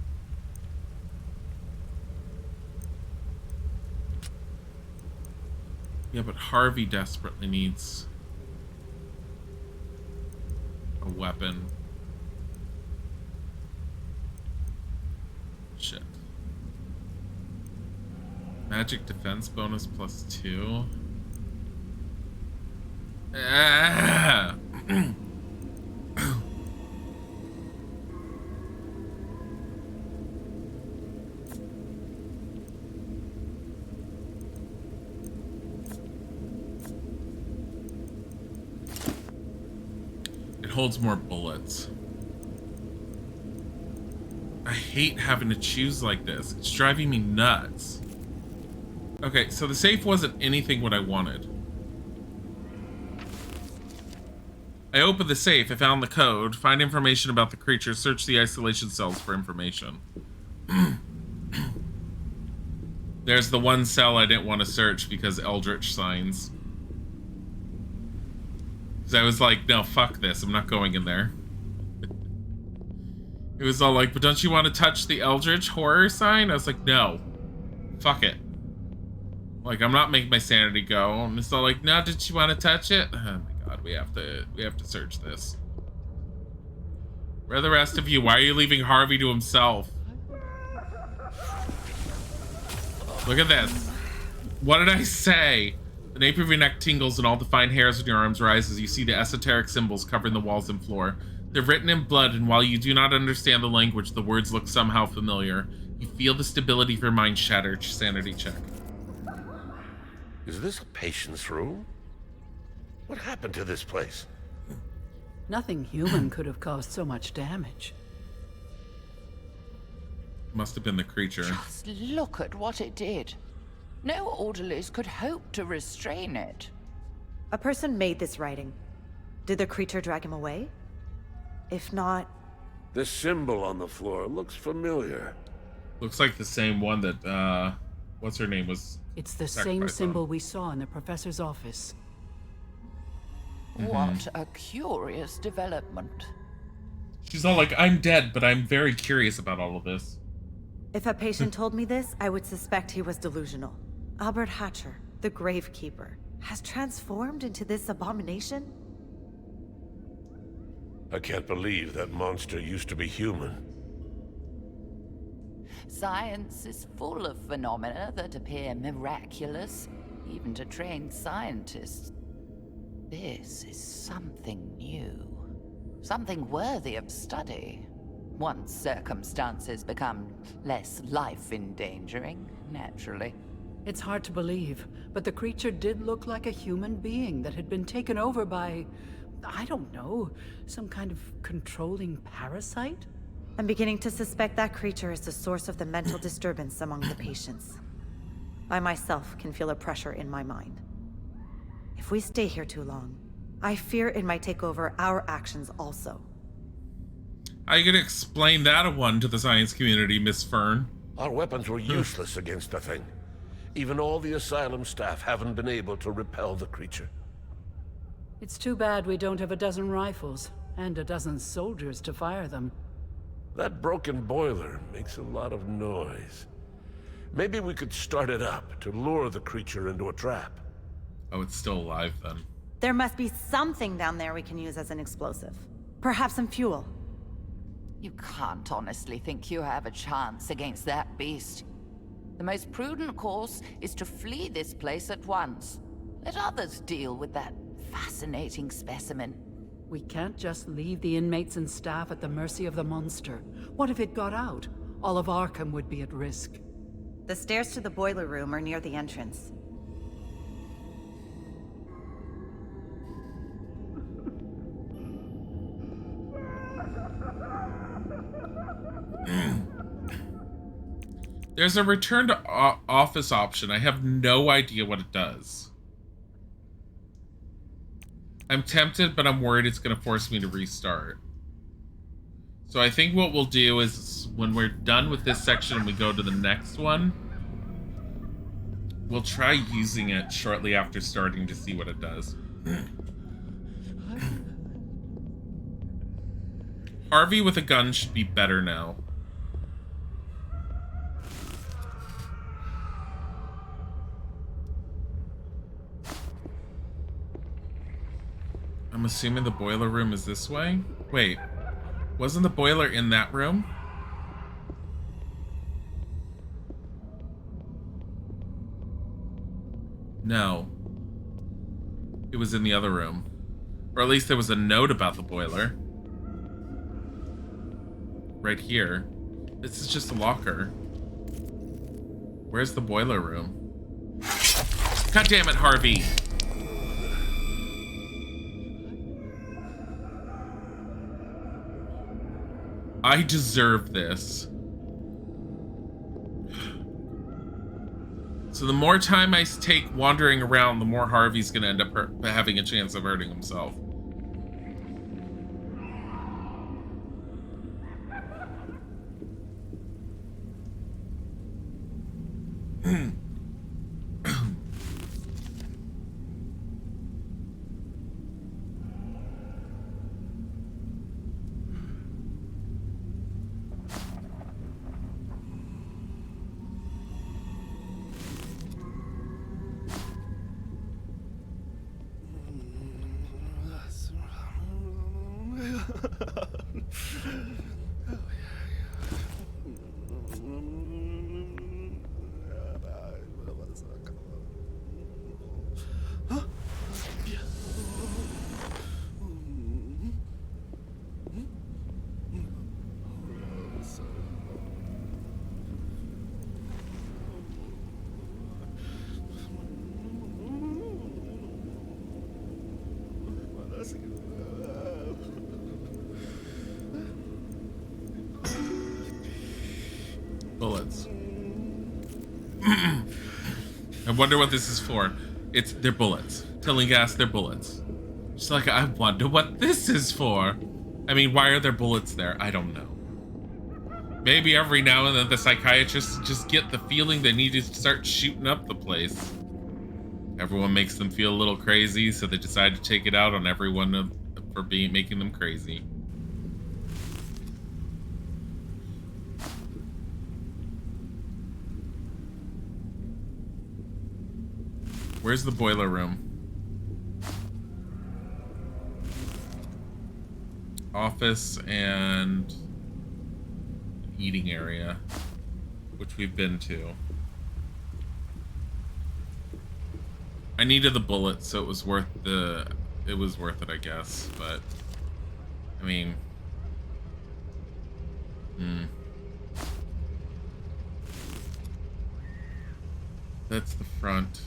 Yeah, but Harvey desperately needs a weapon. Shit. Magic defense bonus plus 2. Ah! It holds more bullets. I hate having to choose like this. It's driving me nuts. Okay, so the safe wasn't anything what I wanted. I opened the safe, I found the code, find information about the creature, search the isolation cells for information. There's the one cell I didn't want to search because Eldritch signs. Because I was like, no, fuck this, I'm not going in there. It was all like, but don't you want to touch the Eldritch horror sign? I was like, no. Fuck it. Like, I'm not making my sanity go. And it's all like, no, did you want to touch it? Oh my god, we have to search this. Where are the rest of you? Why are you leaving Harvey to himself? Look at this. What did I say? The nape of your neck tingles and all the fine hairs on your arms rise as you see the esoteric symbols covering the walls and floor. They're written in blood, and while you do not understand the language, the words look somehow familiar. You feel the stability of your mind shatter. Sanity check. Is this a patient's room? What happened to this place? Nothing human could have caused so much damage. Must have been the creature. Just look at what it did. No orderlies could hope to restrain it. A person made this writing. Did the creature drag him away? If not... This symbol on the floor looks familiar. Looks like the same one that, what's her name was... It's the same symbol we saw in the professor's office. What a curious development. She's all like, I'm dead, but I'm very curious about all of this. If a patient told me this, I would suspect he was delusional. Albert Hatcher, the Gravekeeper, has transformed into this abomination? I can't believe that monster used to be human. Science is full of phenomena that appear miraculous, even to trained scientists. This is something new. Something worthy of study. Once circumstances become less life-endangering, naturally. It's hard to believe, but the creature did look like a human being that had been taken over by, I don't know, some kind of controlling parasite? I'm beginning to suspect that creature is the source of the mental disturbance among the patients. I myself can feel a pressure in my mind. If we stay here too long, I fear it might take over our actions also. How are you gonna explain that one to the science community, Miss Fern? Our weapons were useless against the thing. Even all the asylum staff haven't been able to repel the creature. It's too bad we don't have a dozen rifles. and a dozen soldiers to fire them. That broken boiler makes a lot of noise. Maybe we could start it up to lure the creature into a trap. Oh, it's still alive then. There must be something down there we can use as an explosive. Perhaps some fuel. You can't honestly think you have a chance against that beast. The most prudent course is to flee this place at once. Let others deal with that fascinating specimen. We can't just leave the inmates and staff at the mercy of the monster. What if it got out? All of Arkham would be at risk. The stairs to the boiler room are near the entrance. There's a return to office option. I have no idea what it does. I'm tempted, but I'm worried it's going to force me to restart. So I think what we'll do is when we're done with this section and we go to the next one, we'll try using it shortly after starting to see what it does. Harvey with a gun should be better now. I'm assuming the boiler room is this way? Wait, wasn't the boiler in that room? No. It was in the other room. Or at least there was a note about the boiler. Right here. This is just a locker. Where's the boiler room? God damn it, Harvey! I deserve this. So the more time I take wandering around, the more Harvey's gonna end up having a chance of hurting himself. Bullets. I wonder what this is for. They're bullets. Telling gas, they're bullets. Just like, I wonder what this is for. I mean, why are there bullets there? I don't know. Maybe every now and then the psychiatrists just get the feeling they need to start shooting up the place. Everyone makes them feel a little crazy, so they decide to take it out on everyone for making them crazy. Where's the boiler room? Office and eating area, which we've been to. I needed the bullet, so it was worth it, I guess, but I mean, that's the front.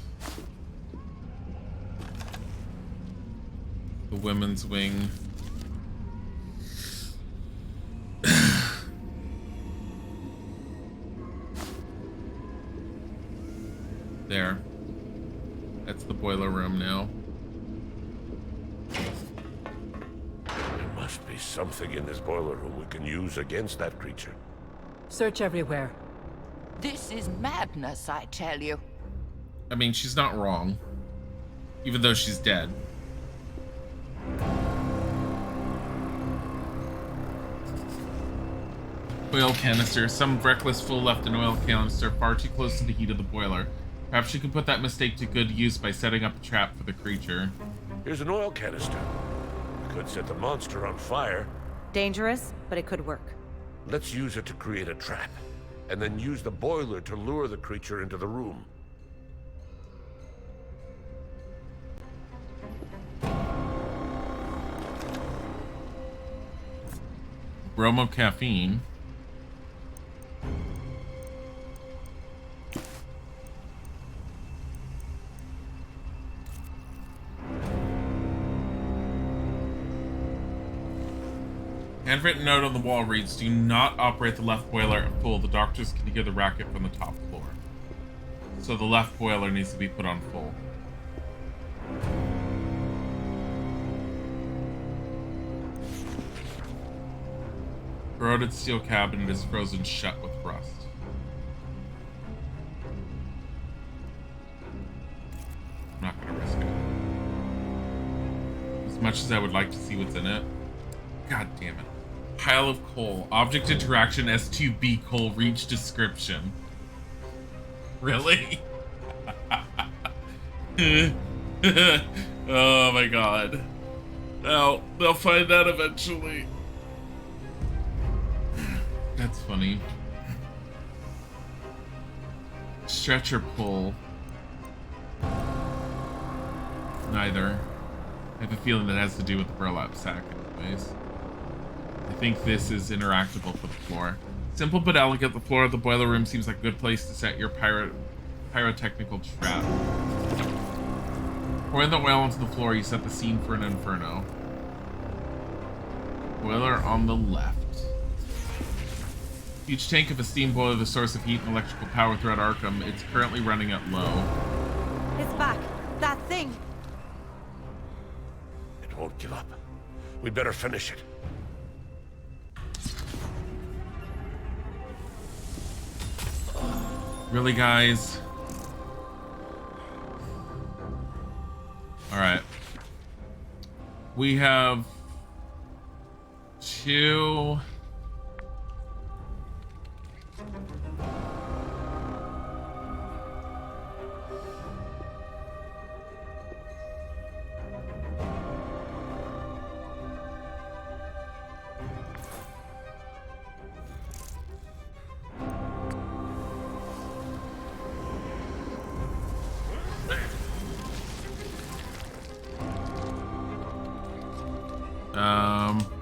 The women's wing. There. That's the boiler room now. There must be something in this boiler room we can use against that creature. Search everywhere. This is madness, I tell you. I mean, she's not wrong. Even though she's dead. Oil canister. Some reckless fool left an oil canister far too close to the heat of the boiler. Perhaps you could put that mistake to good use by setting up a trap for the creature. Here's an oil canister. Could set the monster on fire. Dangerous, but it could work. Let's use it to create a trap, and then use the boiler to lure the creature into the room. Bromocaffeine. Handwritten note on the wall reads, "Do not operate the left boiler at full. The doctors can hear the racket from the top floor." So the left boiler needs to be put on full. Corroded steel cabinet is frozen shut with rust. I'm not gonna risk it. As much as I would like to see what's in it. God damn it. Pile of coal. Object interaction S2B coal reach description. Really? Oh my god. They'll find out eventually. That's funny. Stretcher pull. Neither. I have a feeling that has to do with the burlap sack anyways. I think this is interactable for the floor. Simple but elegant, the floor of the boiler room seems like a good place to set your pyrotechnical trap. Pouring the oil onto the floor, you set the scene for an inferno. Boiler on the left. Huge tank of a steam boiler, the source of heat and electrical power throughout Arkham. It's currently running at low. It's back. That thing. It won't give up. We better finish it. Really, guys? Alright. We have 2...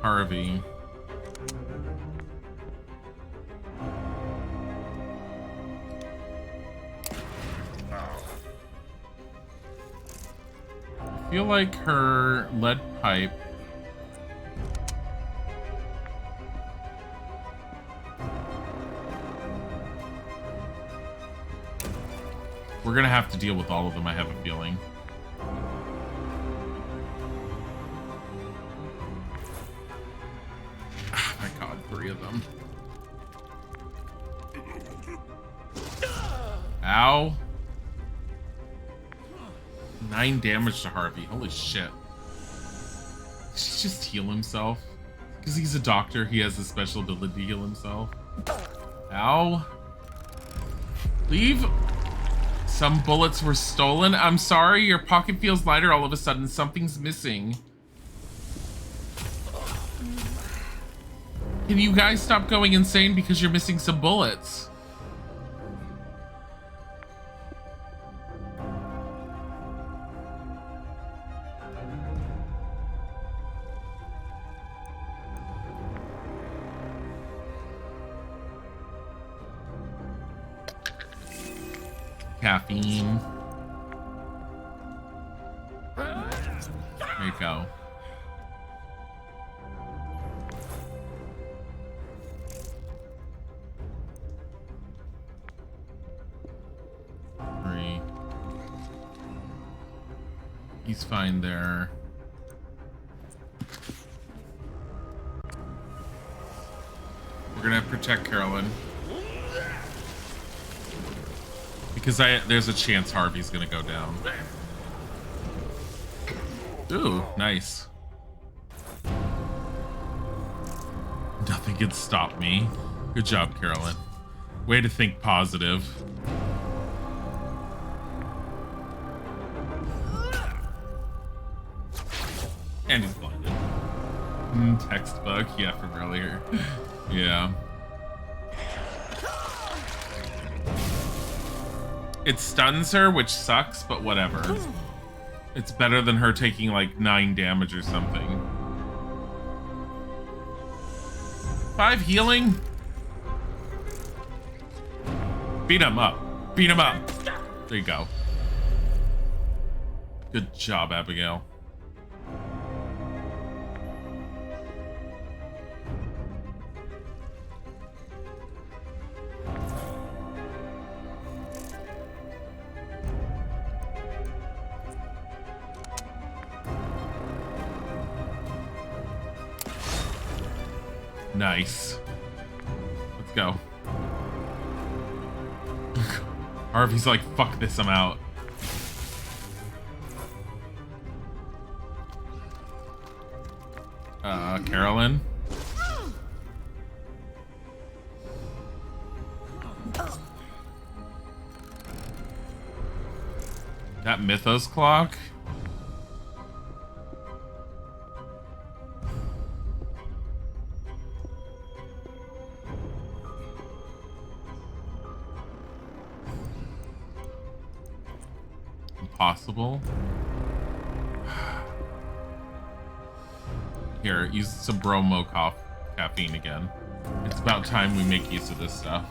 Harvey. I feel like her lead pipe. We're gonna have to deal with all of them, I have a feeling. Oh my god, 3 of them. Ow. 9 damage to Harvey. Holy shit. Did he just heal himself? Because he's a doctor, he has a special ability to heal himself. Ow. Leave. Some bullets were stolen. I'm sorry, your pocket feels lighter all of a sudden. Something's missing. Can you guys stop going insane because you're missing some bullets? Caffeine. There you go. He's fine there. We're gonna protect Carolyn. Because there's a chance Harvey's gonna go down. Ooh, nice. Nothing can stop me. Good job, Carolyn. Way to think positive. And he's blinded. Textbook, yeah, from earlier. Yeah. It stuns her, which sucks, but whatever. It's better than her taking like 9 damage or something. 5 healing? Beat him up. Beat him up. There you go. Good job, Abigail. Nice. Let's go. Harvey's like, fuck this, I'm out. Carolyn? That Mythos clock? Impossible. Here, use some bromo caffeine again. It's about time we make use of this stuff.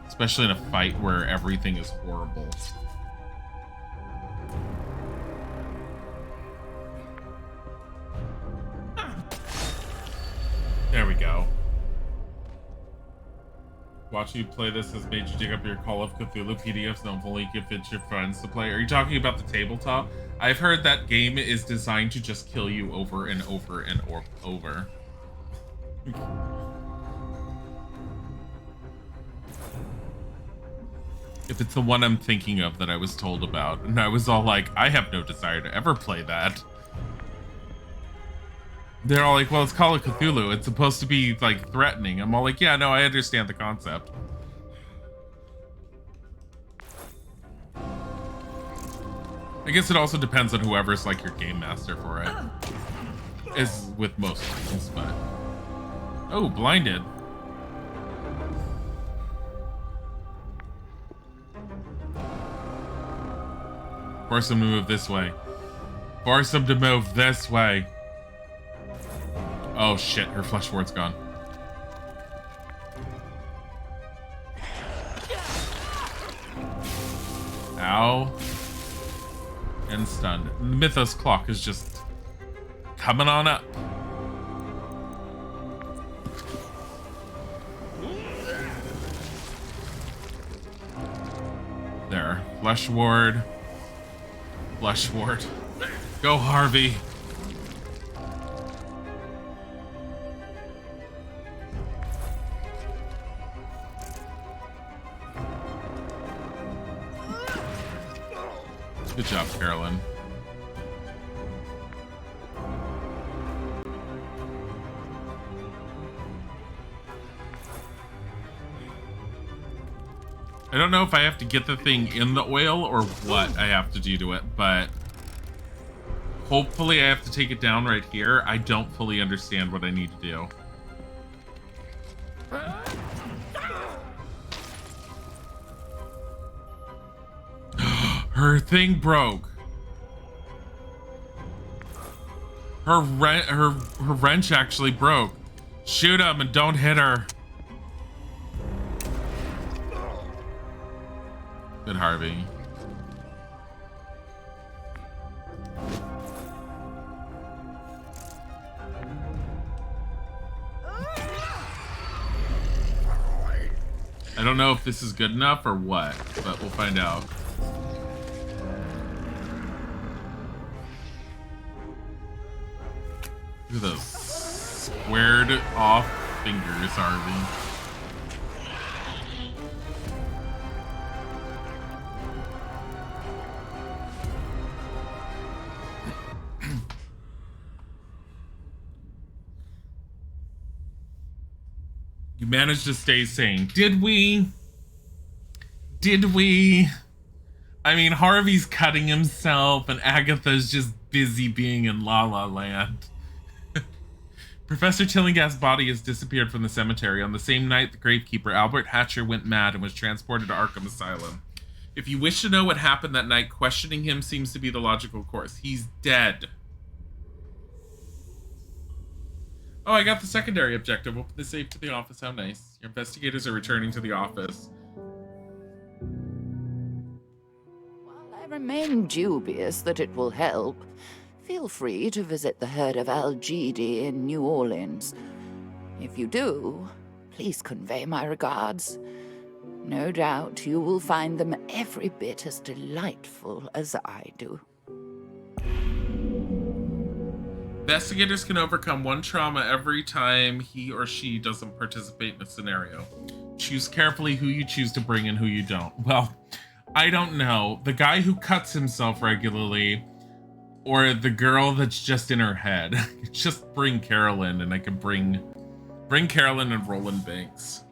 Especially in a fight where everything is horrible. There we go. Watching you play this has made you dig up your Call of Cthulhu PDFs and only if it's your friends to play. Are you talking about the tabletop? I've heard that game is designed to just kill you over and over and over. If it's the one I'm thinking of that I was told about, and I was all like, I have no desire to ever play that. They're all like, well, it's Call of Cthulhu. It's supposed to be, like, threatening. I'm all like, yeah, no, I understand the concept. I guess it also depends on whoever's, like, your game master for it. As with most things, but... Oh, blinded. Force him to move this way. Force him to move this way. Oh shit, her flesh ward's gone. Ow. And stunned. The Mythos clock is just coming on up. There. Flesh ward. Flesh ward. Go, Harvey. Good job, Carolyn. I don't know if I have to get the thing in the oil or what I have to do to it, but hopefully I have to take it down right here. I don't fully understand what I need to do. Her thing broke. Her wrench actually broke. Shoot him and don't hit her. Good, Harvey. I don't know if this is good enough or what, but we'll find out. Look at those squared off fingers, Harvey. managed to stay sane. Did we? Did we? I mean, Harvey's cutting himself and Agatha's just busy being in La La Land. Professor Tillinghast's body has disappeared from the cemetery. On the same night, the gravekeeper, Albert Hatcher, went mad and was transported to Arkham Asylum. If you wish to know what happened that night, questioning him seems to be the logical course. He's dead. Oh, I got the secondary objective. Open the safe to the office. How nice. Your investigators are returning to the office. While I remain dubious that it will help, feel free to visit the herd of Algidi in New Orleans. If you do, please convey my regards. No doubt you will find them every bit as delightful as I do. Investigators can overcome one trauma every time he or she doesn't participate in a scenario. Choose carefully who you choose to bring and who you don't. Well, I don't know. The guy who cuts himself regularly, or the girl that's just in her head. Just bring Carolyn, and I could bring Carolyn and Roland Banks.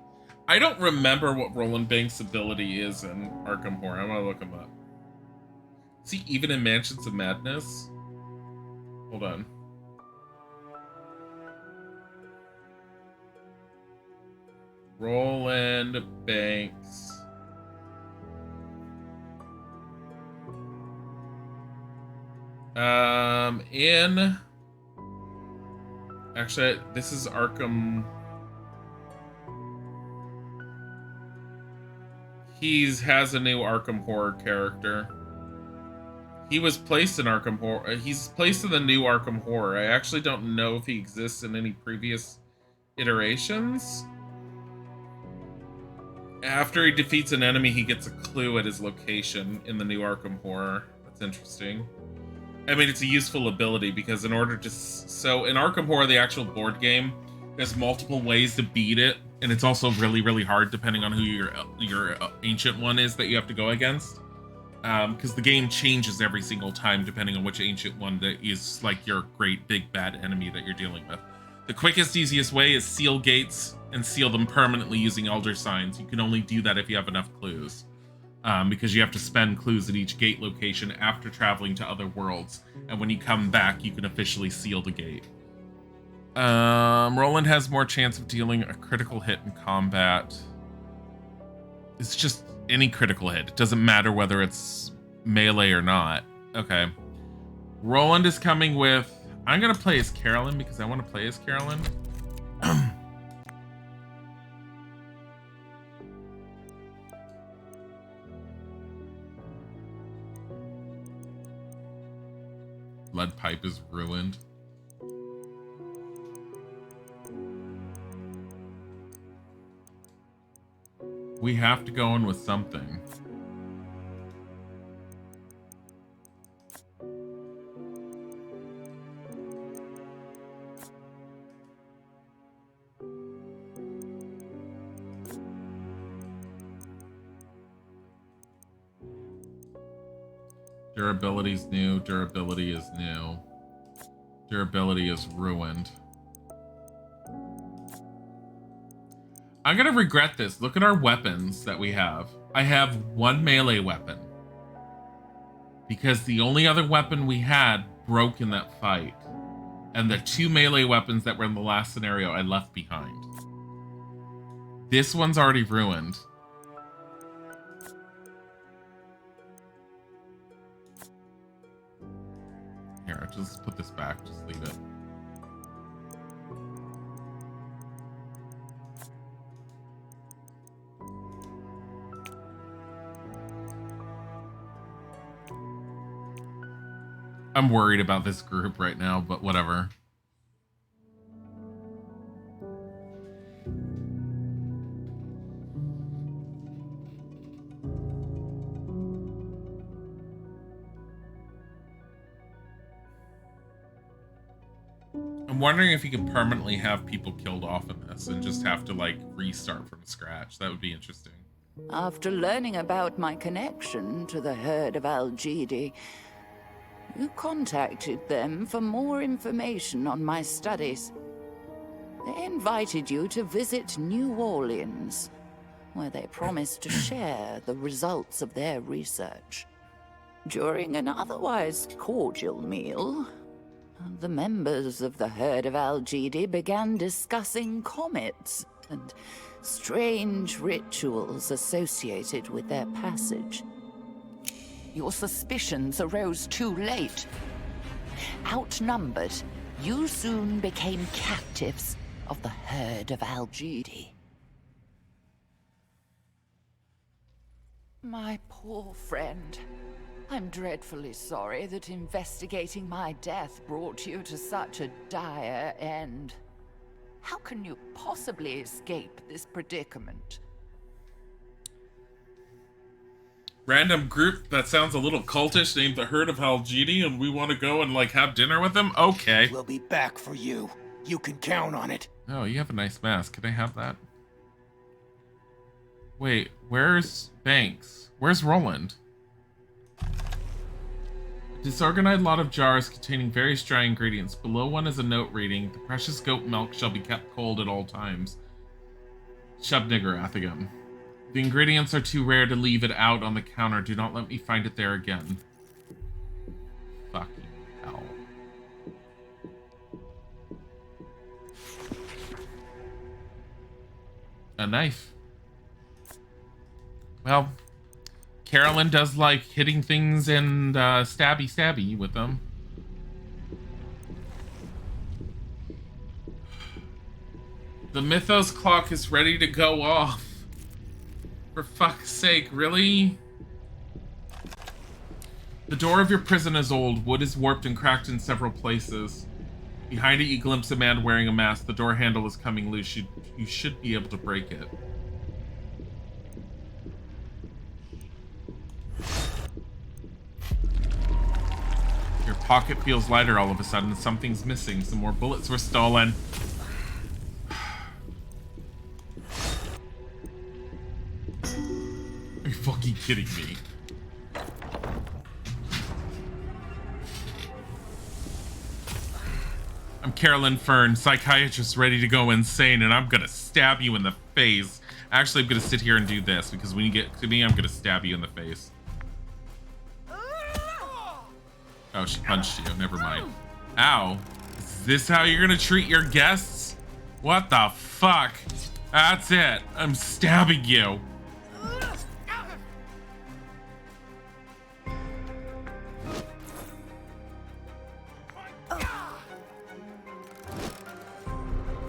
I don't remember what Roland Banks' ability is in Arkham Horror. I'm gonna look him up. Is he even in Mansions of Madness? Hold on. Roland Banks. Actually, this is Arkham. Has a new Arkham Horror character. He was placed in Arkham Horror. He's placed in the new Arkham Horror. I actually don't know if he exists in any previous iterations. After he defeats an enemy, he gets a clue at his location in the new Arkham Horror. That's interesting. I mean, it's a useful ability because in order to... So, in Arkham Horror, the actual board game, there's multiple ways to beat it. And it's also really, really hard depending on who your ancient one is that you have to go against. Because the game changes every single time depending on which ancient one that is like your great big bad enemy that you're dealing with. The quickest, easiest way is seal gates and seal them permanently using Elder Signs. You can only do that if you have enough clues. Because you have to spend clues at each gate location after traveling to other worlds. And when you come back, you can officially seal the gate. Roland has more chance of dealing a critical hit in combat. It's just any critical hit. It doesn't matter whether it's melee or not. Okay. Roland is coming with... I'm going to play as Carolyn because I want to play as Carolyn. Lead pipe is ruined. We have to go in with something. Durability's new. Durability is new. Durability is ruined. I'm gonna regret this. Look at our weapons that we have. I have one melee weapon. Because the only other weapon we had broke in that fight. And the two melee weapons that were in the last scenario I left behind. This one's already ruined. Here, I'll just put this back. Just leave it. I'm worried about this group right now, but whatever. I'm wondering if you could permanently have people killed off in this and just have to, like, restart from scratch. That would be interesting. After learning about my connection to the herd of Algidi, you contacted them for more information on my studies. They invited you to visit New Orleans, where they promised to share the results of their research. During an otherwise cordial meal, the members of the herd of Algidi began discussing comets and strange rituals associated with their passage. Your suspicions arose too late. Outnumbered, you soon became captives of the herd of Algidi. My poor friend. I'm dreadfully sorry that investigating my death brought you to such a dire end. How can you possibly escape this predicament? Random group that sounds a little cultish named the Herd of Algidi, and we want to go and, like, have dinner with them? Okay. We'll be back for you. You can count on it. Oh, you have a nice mask. Can I have that? Wait, where's Banks? Where's Roland? A disorganized lot of jars containing various dry ingredients. Below one is a note reading, "The precious goat milk shall be kept cold at all times. Shubnigger Athigam. The ingredients are too rare to leave it out on the counter. Do not let me find it there again." Fucking hell. A knife. Well, Carolyn does like hitting things and stabby with them. The Mythos clock is ready to go off. For fuck's sake, really? The door of your prison is old. Wood is warped and cracked in several places. Behind it, you glimpse a man wearing a mask. The door handle is coming loose. You should be able to break it. Your pocket feels lighter all of a sudden. Something's missing. Some more bullets were stolen. Are you fucking kidding me? I'm Carolyn Fern, psychiatrist ready to go insane, and I'm gonna stab you in the face. Actually, I'm gonna sit here and do this, because when you get to me, I'm gonna stab you in the face. Oh, she punched you. Never mind. Ow. Is this how you're gonna treat your guests? What the fuck? That's it. I'm stabbing you.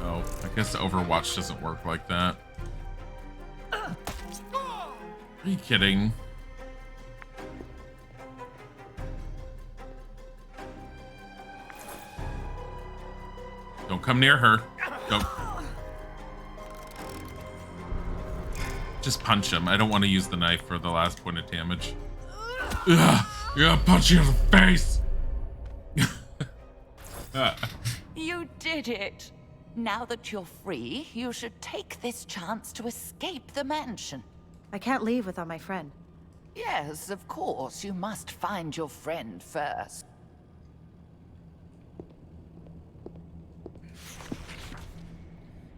Oh, I guess Overwatch doesn't work like that. Are you kidding? Don't come near her. Don't. Just punch him. I don't want to use the knife for the last point of damage. Ugh! Yeah, punch you in the face! You did it! Now that you're free, you should take this chance to escape the mansion. I can't leave without my friend. Yes, of course. You must find your friend first.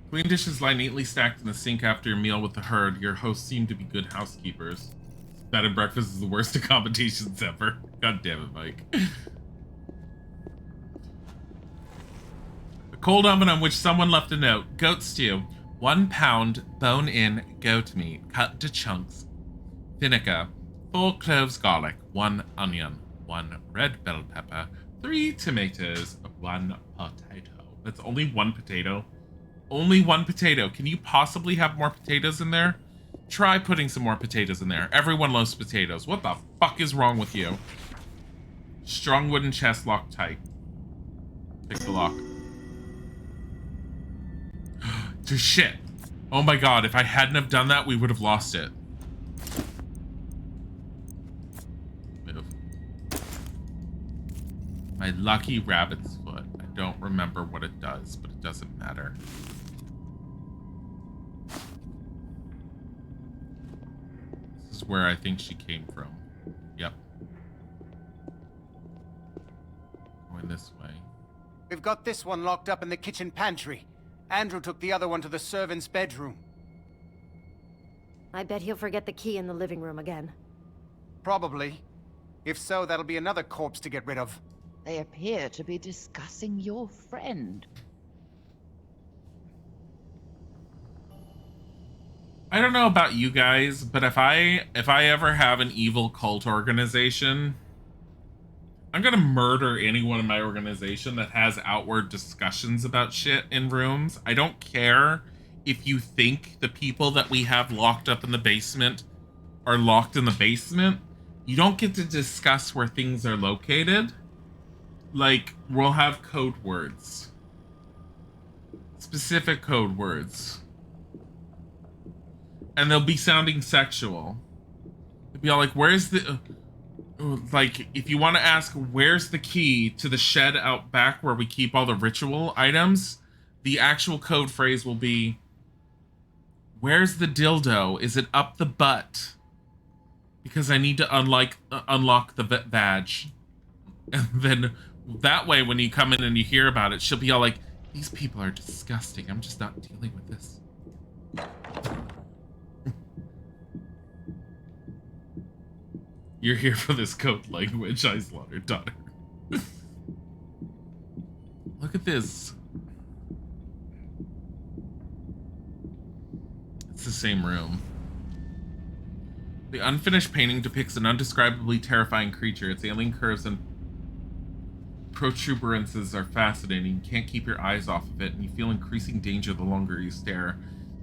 Clean dishes lie neatly stacked in the sink after your meal with the herd. Your hosts seem to be good housekeepers. Bed and breakfast is the worst accommodations ever. God damn it, Mike. A cold oven on which someone left a note. Goat stew. 1 pound bone-in goat meat, cut to chunks. Vinegar. 4 cloves garlic. 1 onion. 1 red bell pepper. 3 tomatoes. 1 potato. That's only 1 potato. Only 1 potato. Can you possibly have more potatoes in there? Try putting some more potatoes in there. Everyone loves potatoes. What the fuck is wrong with you? Strong wooden chest locked tight. Pick the lock. To shit. Oh my god, if I hadn't have done that, we would have lost it. Move. My lucky rabbit's foot. I don't remember what it does, but it doesn't matter. This is where I think she came from. Yep. Going this way. We've got this one locked up in the kitchen pantry. Andrew took the other one to the servant's bedroom. I bet he'll forget the key in the living room again. Probably. If so, that'll be another corpse to get rid of. They appear to be discussing your friend. I don't know about you guys, but if I ever have an evil cult organization, I'm gonna murder anyone in my organization that has outward discussions about shit in rooms. I don't care if you think the people that we have locked up in the basement are locked in the basement. You don't get to discuss where things are located. Like, we'll have code words. Specific code words. And they'll be sounding sexual. It'll be all like, where's the... like, if you want to ask, where's the key to the shed out back where we keep all the ritual items? The actual code phrase will be, where's the dildo? Is it up the butt? Because I need to unlock the badge. And then that way, when you come in and you hear about it, she'll be all like, these people are disgusting. I'm just not dealing with this. You're here for this code language, I slaughtered daughter. Look at this. It's the same room. The unfinished painting depicts an undescribably terrifying creature. Its alien curves and protuberances are fascinating. You can't keep your eyes off of it, and you feel increasing danger the longer you stare.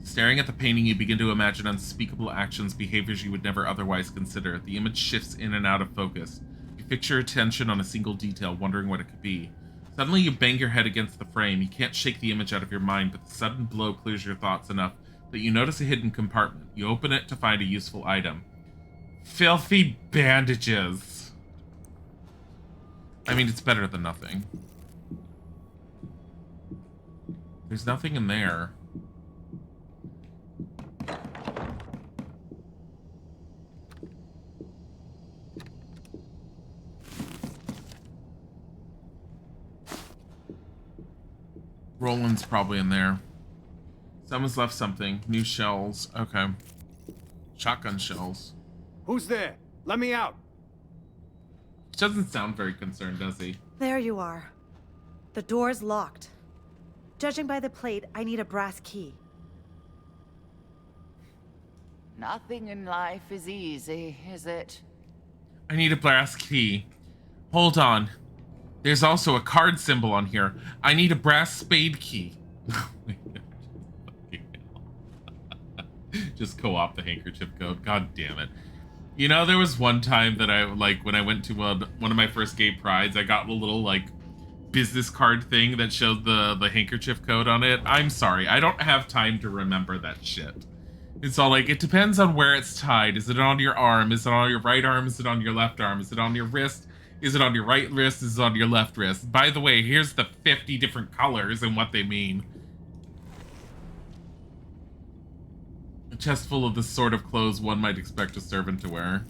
Staring at the painting, you begin to imagine unspeakable actions, behaviors you would never otherwise consider. The image shifts in and out of focus. You fix your attention on a single detail, wondering what it could be. Suddenly, you bang your head against the frame. You can't shake the image out of your mind, but the sudden blow clears your thoughts enough that you notice a hidden compartment. You open it to find a useful item. Filthy bandages. I mean, it's better than nothing. There's nothing in there. Roland's probably in there. Someone's left something. New shells. Okay. Shotgun shells. Who's there? Let me out. Doesn't sound very concerned, does he? There you are. The door's locked. Judging by the plate, I need a brass key. Nothing in life is easy, is it? I need a brass key. Hold on. There's also a card symbol on here. I need a brass spade key. Just co-op the handkerchief code. God damn it. You know, there was one time that I, like, when I went to one of my first gay prides, I got a little, like, business card thing that showed the handkerchief code on it. I'm sorry. I don't have time to remember that shit. It's all like, it depends on where it's tied. Is it on your arm? Is it on your right arm? Is it on your left arm? Is it on your wrist? Is it on your right wrist? Is it on your left wrist? By the way, here's the 50 different colors and what they mean. A chest full of the sort of clothes one might expect a servant to wear.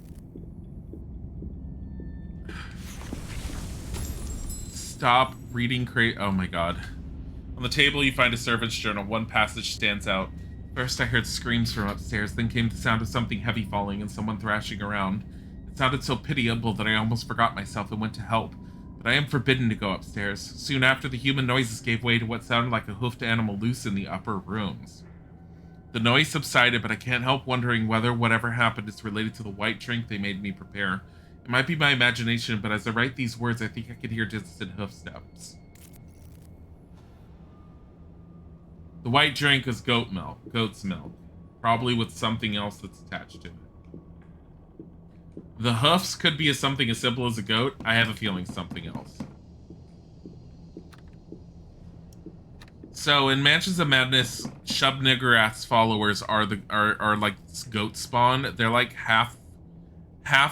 Stop reading oh my god. On the table you find a servant's journal. One passage stands out. First I heard screams from upstairs, then came the sound of something heavy falling and someone thrashing around. It sounded so pitiable that I almost forgot myself and went to help, but I am forbidden to go upstairs. Soon after, the human noises gave way to what sounded like a hoofed animal loose in the upper rooms. The noise subsided, but I can't help wondering whether whatever happened is related to the white drink they made me prepare. It might be my imagination, but as I write these words, I think I can hear distant hoof steps. The white drink is goat's milk, probably with something else that's attached to it. The hoofs could be something as simple as a goat. I have a feeling something else. So in Mansions of Madness, Shub-Niggurath's followers are like goat spawn. They're like half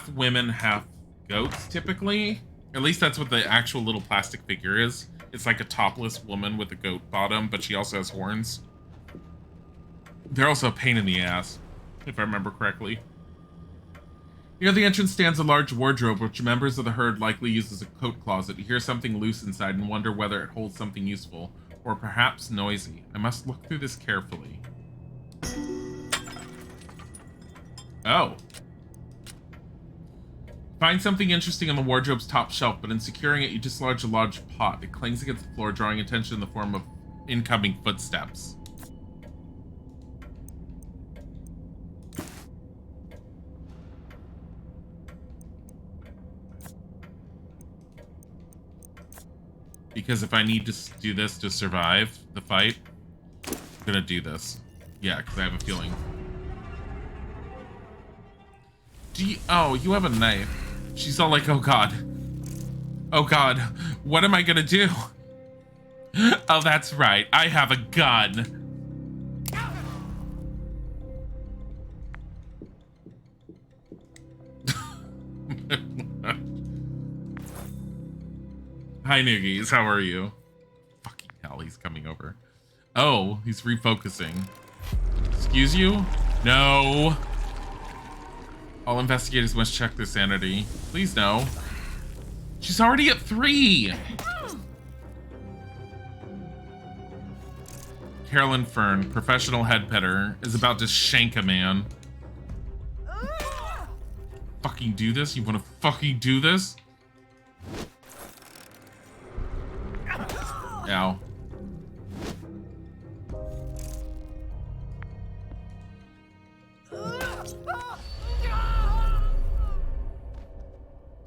women, half goats typically. At least that's what the actual little plastic figure is. It's like a topless woman with a goat bottom, but she also has horns. They're also a pain in the ass, if I remember correctly. Near the entrance stands a large wardrobe, which members of the herd likely use as a coat closet. You hear something loose inside and wonder whether it holds something useful, or perhaps noisy. I must look through this carefully. Oh. Find something interesting on the wardrobe's top shelf, but in securing it, you dislodge a large pot. It clangs against the floor, drawing attention in the form of incoming footsteps. Because if I need to do this to survive the fight, I'm gonna do this. Yeah, because I have a feeling. Oh, you have a knife. She's all like, oh god. Oh god, what am I gonna do? Oh, that's right, I have a gun. Hi, Noogies, how are you? Fucking hell, he's coming over. Oh, he's refocusing. Excuse you? No. All investigators must check their sanity. Please no. She's already at 3. Carolyn Fern, professional head petter, is about to shank a man. Fucking do this? You wanna fucking do this? Ow.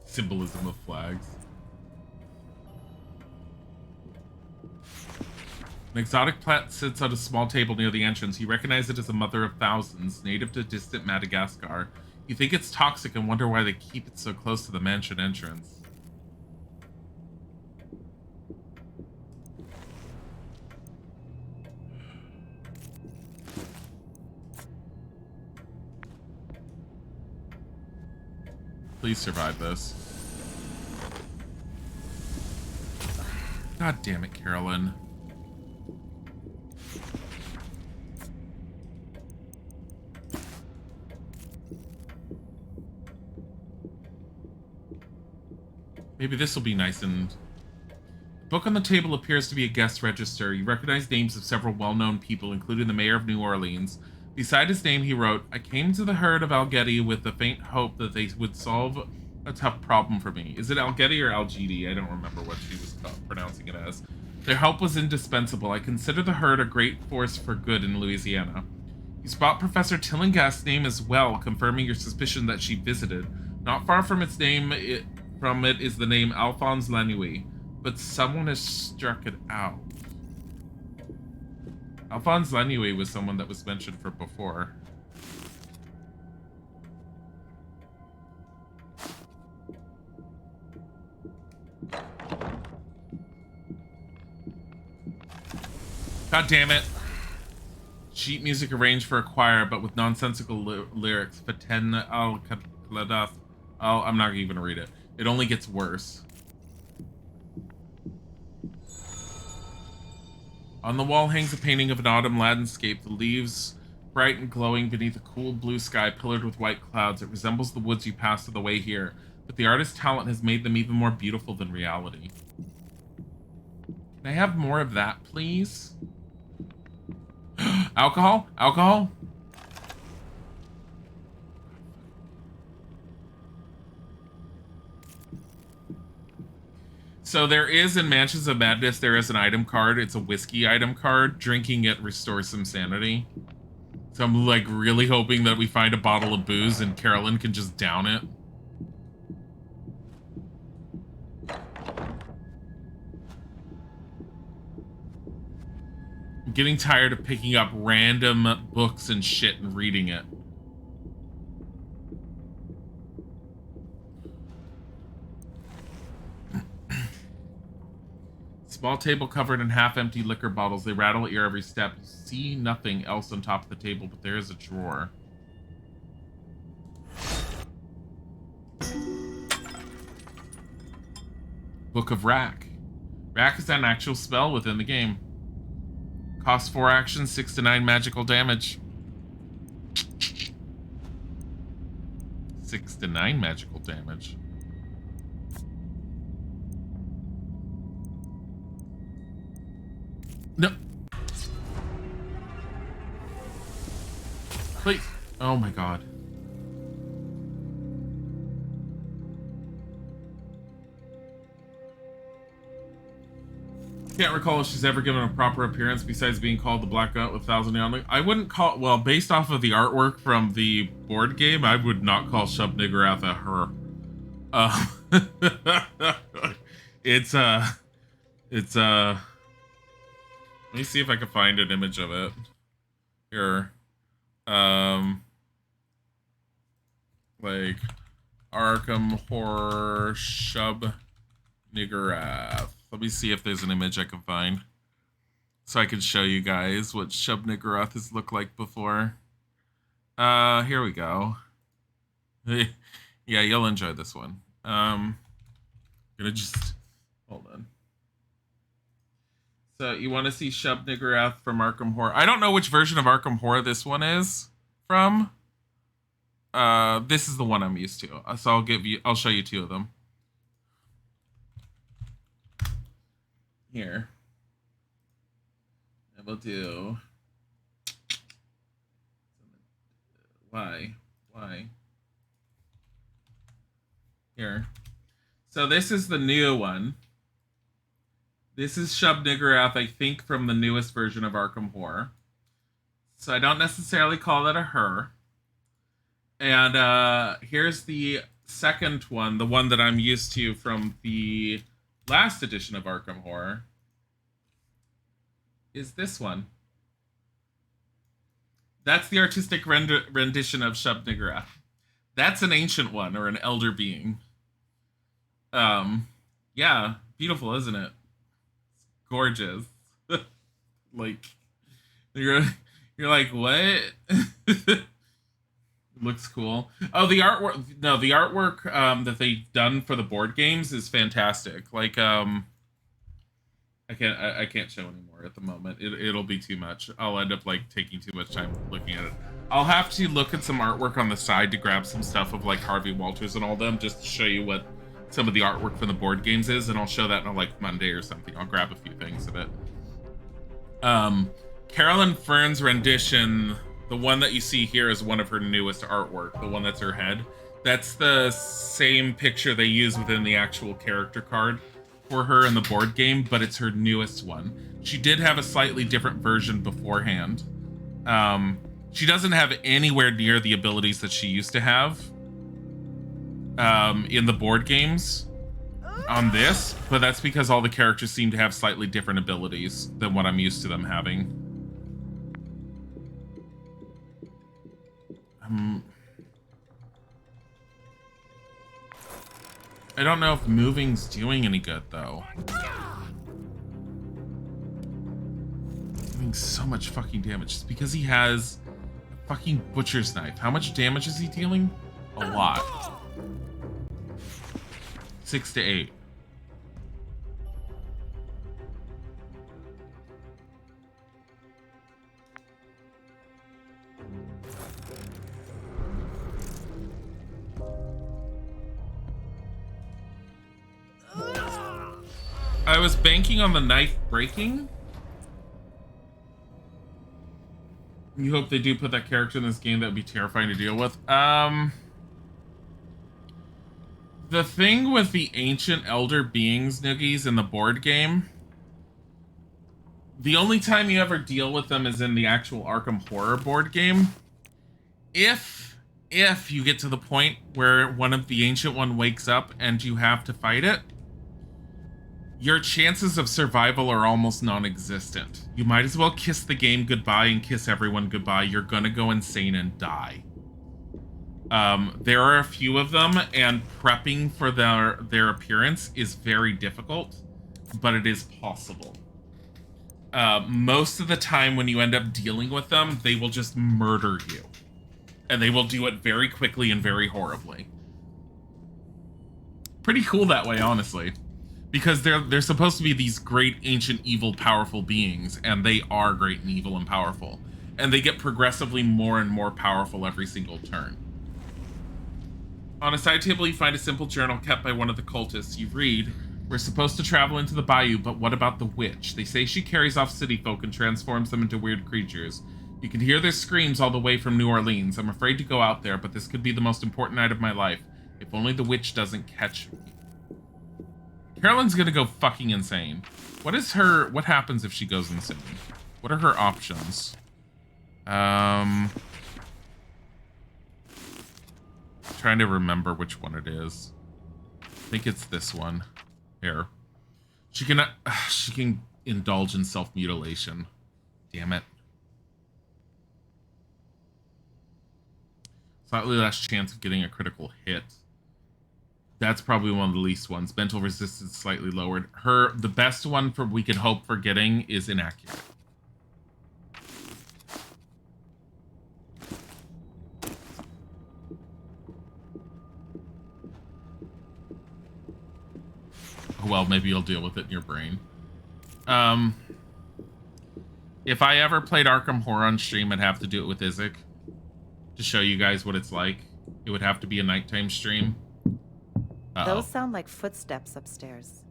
Symbolism of flags. An exotic plant sits at a small table near the entrance. You recognize it as a mother of thousands, native to distant Madagascar. You think it's toxic and wonder why they keep it so close to the mansion entrance. Please survive this. God damn it, Carolyn. Maybe this will be nice and... The book on the table appears to be a guest register. You recognize names of several well-known people, including the mayor of New Orleans. Beside his name, he wrote, I came to the herd of Algetti with the faint hope that they would solve a tough problem for me. Is it Algetti or Algidi? I don't remember what she was pronouncing it as. Their help was indispensable. I consider the herd a great force for good in Louisiana. You spot Professor Tillinghast's name as well, confirming your suspicion that she visited. Not far from its name, from it is the name Alphonse Lanouille, but someone has struck it out. Alphonse Lanouille was someone that was mentioned for before. God damn it. Sheet music arranged for a choir, but with nonsensical lyrics. Faten al Kaladas. Oh, I'm not even gonna read it. It only gets worse. On the wall hangs a painting of an autumn landscape, the leaves bright and glowing beneath a cool blue sky pillared with white clouds. It resembles the woods you passed on the way here, but the artist's talent has made them even more beautiful than reality. Can I have more of that, please? Alcohol? Alcohol? So there is in Mansions of Madness, there is an item card. It's a whiskey item card. Drinking it restores some sanity. So I'm like really hoping that we find a bottle of booze and Carolyn can just down it. I'm getting tired of picking up random books and shit and reading it. Small table covered in half-empty liquor bottles. They rattle at your every step. You see nothing else on top of the table, but there is a drawer. Book of Rack. Rack is an actual spell within the game. Costs 4 actions, 6 to 9 magical damage. 6 to 9 magical damage. No. Please. Oh my god. Can't recall if she's ever given a proper appearance besides being called the Black Goat with Thousand Youngling. I wouldn't call, well, based off of the artwork from the board game, I would not call Shub Niggurath a her. It's let me see if I can find an image of it here. Like Arkham Horror Shub Niggurath. Let me see if there's an image I can find, so I can show you guys what Shub Niggurath has looked like before. Here we go. Yeah, you'll enjoy this one. Gonna just hold on. So you want to see Shub Niggurath from Arkham Horror? I don't know which version of Arkham Horror this one is from. This is the one I'm used to. So I'll show you two of them. Here. And we'll do why? Here. So this is the new one. This is Shub Niggurath, I think, from the newest version of Arkham Horror. So I don't necessarily call that a her. And here's the second one, the one that I'm used to from the last edition of Arkham Horror, is this one. That's the artistic rendition of Shub Niggurath. That's an ancient one, or an elder being. Yeah, beautiful, isn't it? It's gorgeous. Like, you're like, what? Looks cool. Oh, the artwork. No, the artwork that they've done for the board games is fantastic. Like, I can't show anymore at the moment. It'll be too much. I'll end up like taking too much time looking at it. I'll have to look at some artwork on the side to grab some stuff of like Harvey Walters and all them, just to show you what some of the artwork from the board games is, and I'll show that on like Monday or something. I'll grab a few things of it. Carolyn Fern's rendition, the one that you see here, is one of her newest artwork, the one that's her head. That's the same picture they use within the actual character card for her in the board game, but it's her newest one. She did have a slightly different version beforehand. She doesn't have anywhere near the abilities that she used to have in the board games on this, but that's because all the characters seem to have slightly different abilities than what I'm used to them having. I don't know if moving's doing any good, though. Doing so much fucking damage. It's because he has a fucking butcher's knife. How much damage is he dealing? A lot. 6 to 8. I was banking on the knife breaking. You hope they do put that character in this game. That would be terrifying to deal with. The thing with the ancient elder beings, Noogies, in the board game, the only time you ever deal with them is in the actual Arkham Horror board game. If you get to the point where one of the ancient one wakes up and you have to fight it, your chances of survival are almost non-existent. You might as well kiss the game goodbye and kiss everyone goodbye. You're gonna go insane and die. There are a few of them, and prepping for their appearance is very difficult, but it is possible. Most of the time when you end up dealing with them, they will just murder you. And they will do it very quickly and very horribly. Pretty cool that way, honestly. Because they're supposed to be these great, ancient, evil, powerful beings, and they are great and evil and powerful. And they get progressively more and more powerful every single turn. On a side table, you find a simple journal kept by one of the cultists. You read, We're supposed to travel into the bayou, but what about the witch? They say she carries off city folk and transforms them into weird creatures. You can hear their screams all the way from New Orleans. I'm afraid to go out there, but this could be the most important night of my life. If only the witch doesn't catch me. Carolyn's gonna go fucking insane. What happens if she goes insane? What are her options? Trying to remember which one it is. I think it's this one. Here. She can indulge in self-mutilation. Damn it. Slightly less chance of getting a critical hit. That's probably one of the least ones. Mental resistance slightly lowered. The best one we could hope for getting is inaccurate. Well, maybe you'll deal with it in your brain. If I ever played Arkham Horror on stream, I'd have to do it with Isaac to show you guys what it's like. It would have to be a nighttime stream. Those sound like footsteps upstairs.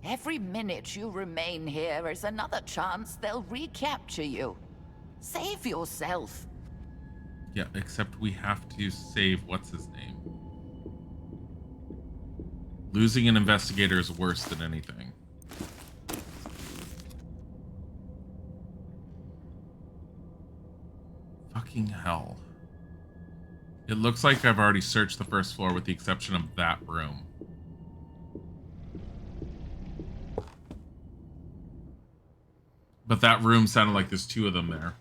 Every minute you remain here is another chance they'll recapture you. Save yourself. Yeah, except we have to save what's his name. Losing an investigator is worse than anything. Fucking hell. It looks like I've already searched the first floor with the exception of that room. But that room sounded like there's two of them there.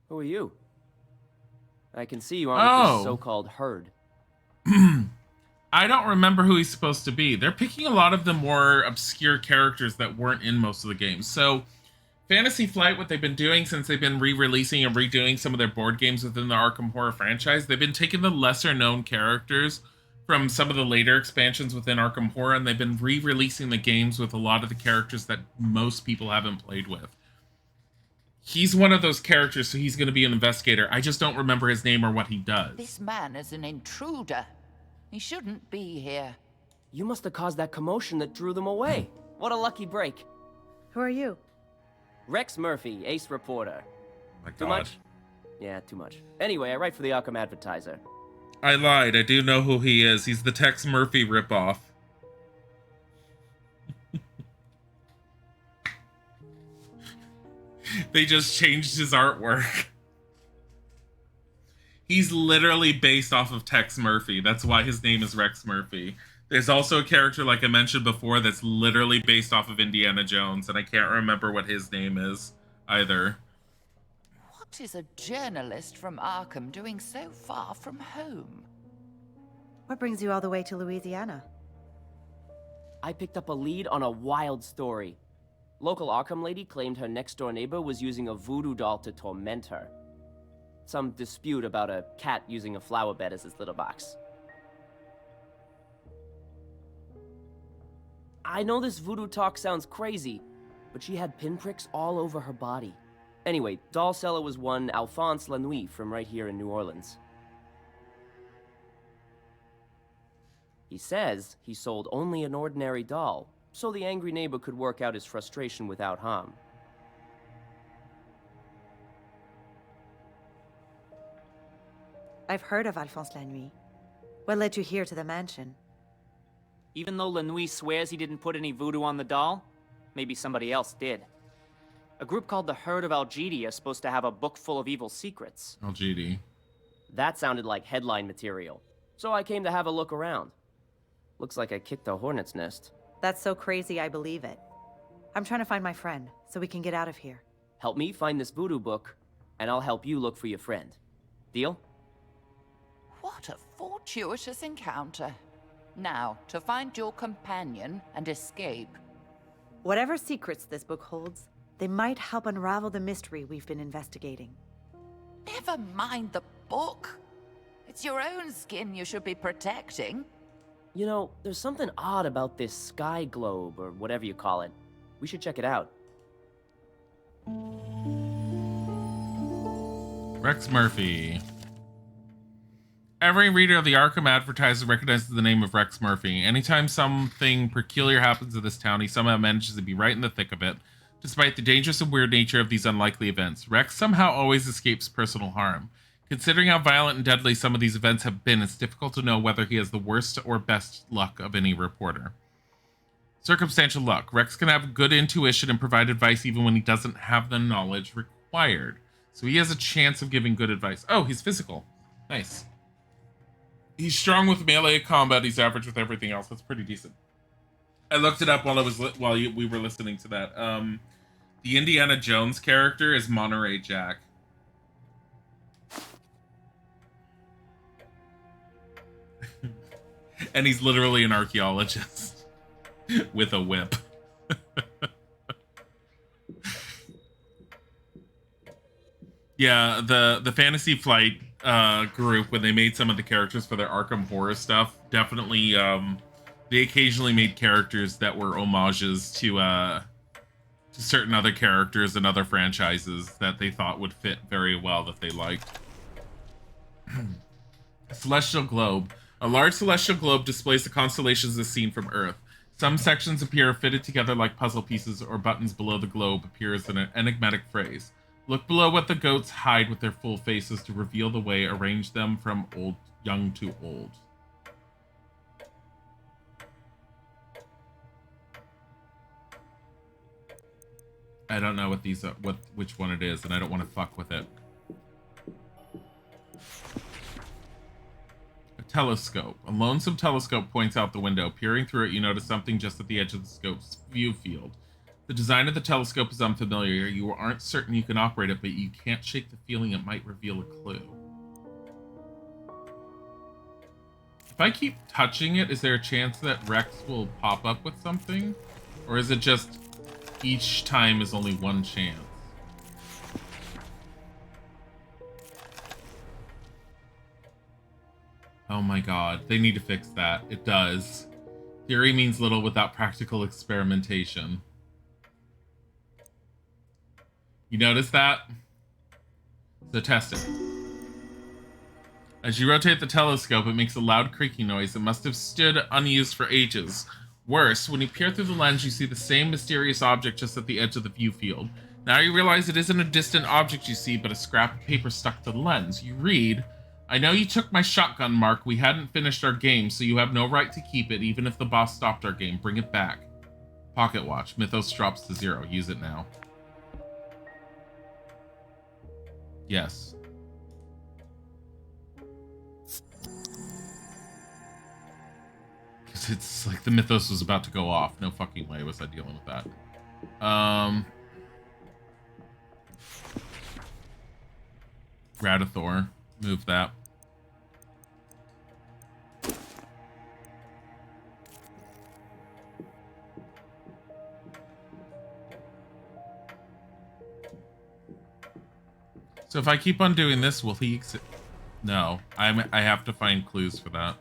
Who are you? I can see you aren't with this so-called herd. I don't remember who he's supposed to be. They're picking a lot of the more obscure characters that weren't in most of the games. So, Fantasy Flight, what they've been doing since they've been re-releasing and redoing some of their board games within the Arkham Horror franchise, they've been taking the lesser-known characters from some of the later expansions within Arkham Horror, and they've been re-releasing the games with a lot of the characters that most people haven't played with. He's one of those characters, so he's going to be an investigator. I just don't remember his name or what he does. This man is an intruder. He shouldn't be here. You must have caused that commotion that drew them away. What a lucky break. Who are you? Rex Murphy, ace reporter. My God. Too much? Yeah, too much. Anyway, I write for the Arkham Advertiser. I lied. I do know who he is. He's the Tex Murphy ripoff. They just changed his artwork. He's literally based off of Tex Murphy. That's why his name is Rex Murphy. There's also a character, like I mentioned before, that's literally based off of Indiana Jones, and I can't remember what his name is either. What is a journalist from Arkham doing so far from home? What brings you all the way to Louisiana? I picked up a lead on a wild story. Local Arkham lady claimed her next-door neighbor was using a voodoo doll to torment her. Some dispute about a cat using a flower bed as his litter box. I know this voodoo talk sounds crazy, but she had pinpricks all over her body. Anyway, doll seller was one Alphonse Lanouille from right here in New Orleans. He says he sold only an ordinary doll, so the angry neighbor could work out his frustration without harm. I've heard of Alphonse Lanouille. What led you here to the mansion? Even though Lanouille swears he didn't put any voodoo on the doll, maybe somebody else did. A group called the Herd of Algidi is supposed to have a book full of evil secrets. Algidi. That sounded like headline material, so I came to have a look around. Looks like I kicked a hornet's nest. That's so crazy I believe it. I'm trying to find my friend, so we can get out of here. Help me find this voodoo book, and I'll help you look for your friend. Deal? What a fortuitous encounter. Now, to find your companion and escape. Whatever secrets this book holds, they might help unravel the mystery we've been investigating. Never mind the book. It's your own skin you should be protecting. You know, there's something odd about this sky globe, or whatever you call it. We should check it out. Rex Murphy. Every reader of the Arkham advertisement recognizes the name of Rex Murphy. Anytime something peculiar happens in this town, he somehow manages to be right in the thick of it. Despite the dangerous and weird nature of these unlikely events, Rex somehow always escapes personal harm. Considering how violent and deadly some of these events have been, it's difficult to know whether he has the worst or best luck of any reporter. Circumstantial luck. Rex can have good intuition and provide advice even when he doesn't have the knowledge required. So he has a chance of giving good advice. Oh, he's physical. Nice. He's strong with melee combat. He's average with everything else. That's pretty decent. I looked it up while we were listening to that. The Indiana Jones character is Monterey Jack. And he's literally an archaeologist with a whip. Yeah, the Fantasy Flight group, when they made some of the characters for their Arkham horror stuff, definitely they occasionally made characters that were homages to certain other characters and other franchises that they thought would fit very well, that they liked. Celestial Globe. A large celestial globe displays the constellations as seen from Earth. Some sections appear fitted together like puzzle pieces, or buttons below the globe appear as an enigmatic phrase. Look below what the goats hide with their full faces to reveal the way. Arrange them from young to old. I don't know what these which one it is, and I don't want to fuck with it. A telescope. A lonesome telescope points out the window. Peering through it, you notice something just at the edge of the scope's view field. The design of the telescope is unfamiliar. You aren't certain you can operate it, but you can't shake the feeling it might reveal a clue. If I keep touching it, is there a chance that Rex will pop up with something? Or is it just each time is only one chance? Oh my god, they need to fix that. It does. Theory means little without practical experimentation. You notice that? So test it. As you rotate the telescope, it makes a loud creaking noise. It must have stood unused for ages. Worse, when you peer through the lens, you see the same mysterious object just at the edge of the view field. Now you realize it isn't a distant object you see, but a scrap of paper stuck to the lens. You read, "I know you took my shotgun, Mark. We hadn't finished our game, so you have no right to keep it, even if the boss stopped our game. Bring it back. Pocket watch. Mythos drops to 0. Use it now." Yes. Because it's like the Mythos was about to go off. No fucking way was I dealing with that. Radithor. Move that. So if I keep on doing this, will he exit? No, I have to find clues for that.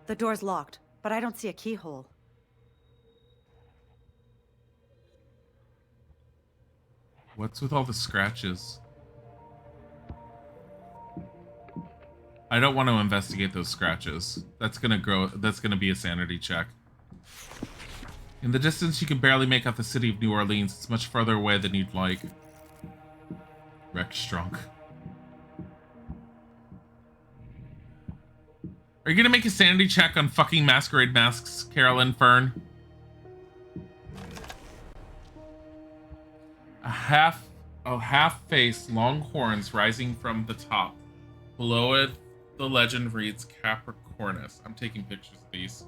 The door's locked, but I don't see a keyhole. What's with all the scratches? I don't want to investigate those scratches. That's gonna be a sanity check. In the distance, you can barely make out the city of New Orleans. It's much farther away than you'd like. Rex Strunk. Are you gonna make a sanity check on fucking Masquerade Masks, Carolyn Fern? A half face, long horns rising from the top. Below it, the legend reads Capricornus. I'm taking pictures of these,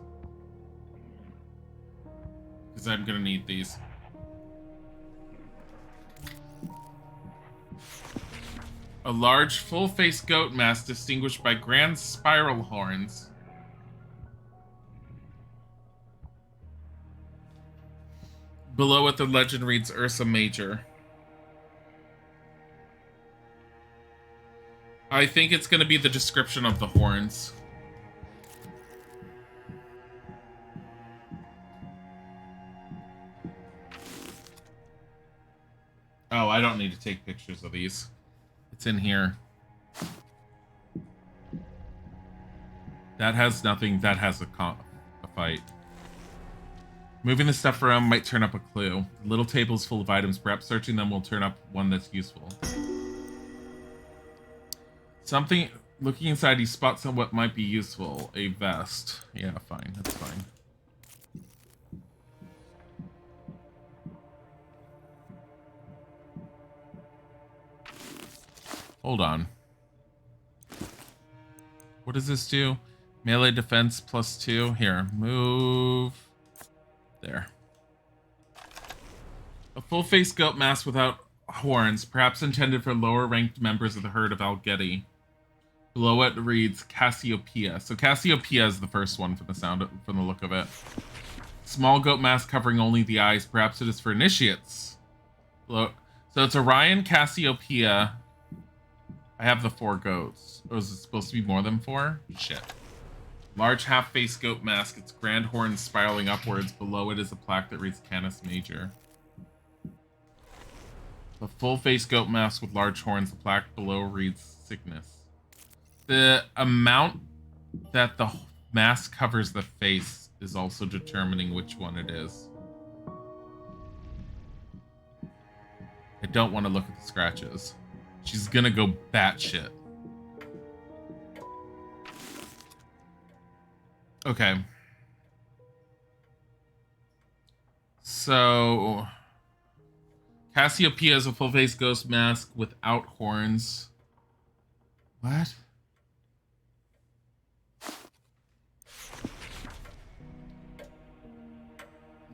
because I'm gonna need these. A large, full-faced goat mask distinguished by grand spiral horns. Below it, the legend reads Ursa Major. I think it's going to be the description of the horns. Oh, I don't need to take pictures of these. It's in here. That has nothing. That has a fight. Moving the stuff around might turn up a clue. The little table is full of items. Perhaps searching them will turn up one that's useful. Something... Looking inside, you spot what might be useful. A vest. Yeah, fine. That's fine. Hold on. What does this do? Melee defense +2. Here, move. There. A full-face goat mask without horns, perhaps intended for lower-ranked members of the herd of Algeti. Below it reads Cassiopeia. So Cassiopeia is the first one from the look of it. Small goat mask covering only the eyes. Perhaps it is for initiates. So it's Orion, Cassiopeia. I have the 4 goats. Or is it supposed to be more than 4? Shit. Large half-face goat mask. Its grand horns spiraling upwards. Below it is a plaque that reads Canis Major. The full-face goat mask with large horns. The plaque below reads Cygnus. The amount that the mask covers the face is also determining which one it is. I don't want to look at the scratches. She's gonna go batshit. Okay. So... Cassiopeia is a full-face ghost mask without horns. What?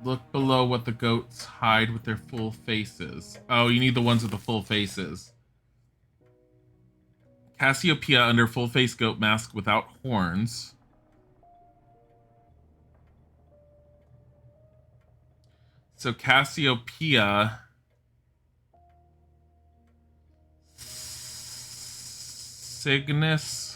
Look below what the goats hide with their full faces. Oh, you need the ones with the full faces. Cassiopeia under full face goat mask without horns. So Cassiopeia... Cygnus...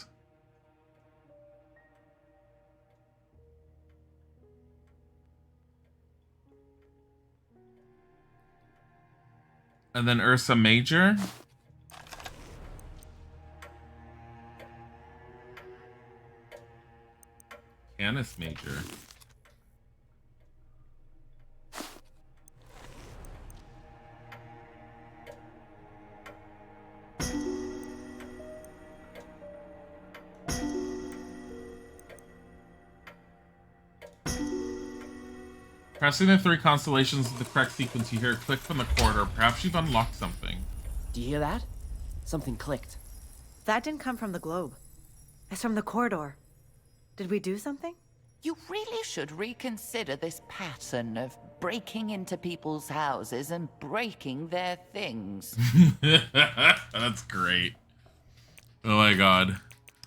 And then Ursa Major. Canis Major. Pressing the 3 constellations of the correct sequence, you hear a click from the corridor. Perhaps you've unlocked something. Do you hear that? Something clicked. That didn't come from the globe. It's from the corridor. Did we do something? You really should reconsider this pattern of breaking into people's houses and breaking their things. That's great. Oh my god.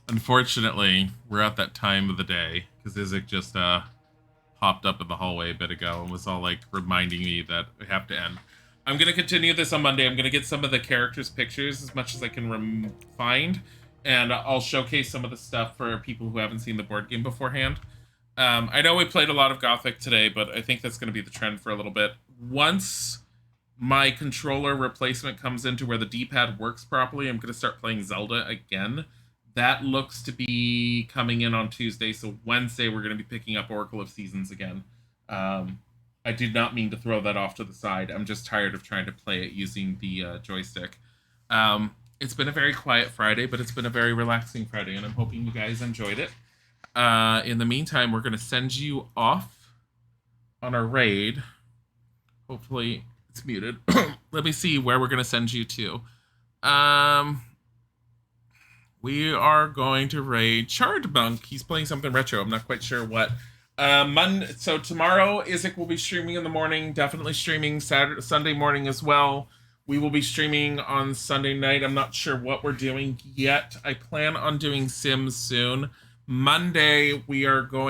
Unfortunately, we're at that time of the day, because Isaac just popped up in the hallway a bit ago and was all like reminding me that we have to end. I'm going to continue this on Monday. I'm going to get some of the characters' pictures as much as I can find, and I'll showcase some of the stuff for people who haven't seen the board game beforehand. I know we played a lot of Gothic today, but I think that's going to be the trend for a little bit. Once my controller replacement comes into where the D-pad works properly, I'm going to start playing Zelda again. That looks to be coming in on Tuesday, so Wednesday we're going to be picking up Oracle of Seasons again. I did not mean to throw that off to the side. I'm just tired of trying to play it using the joystick. It's been a very quiet Friday, but it's been a very relaxing Friday, and I'm hoping you guys enjoyed it. In the meantime, we're going to send you off on our raid. Hopefully it's muted. Let me see where we're going to send you to. We are going to raid Charred Monk. He's playing something retro. I'm not quite sure what. So tomorrow, Isaac will be streaming in the morning. Definitely streaming Sunday morning as well. We will be streaming on Sunday night. I'm not sure what we're doing yet. I plan on doing Sims soon. Monday, we are going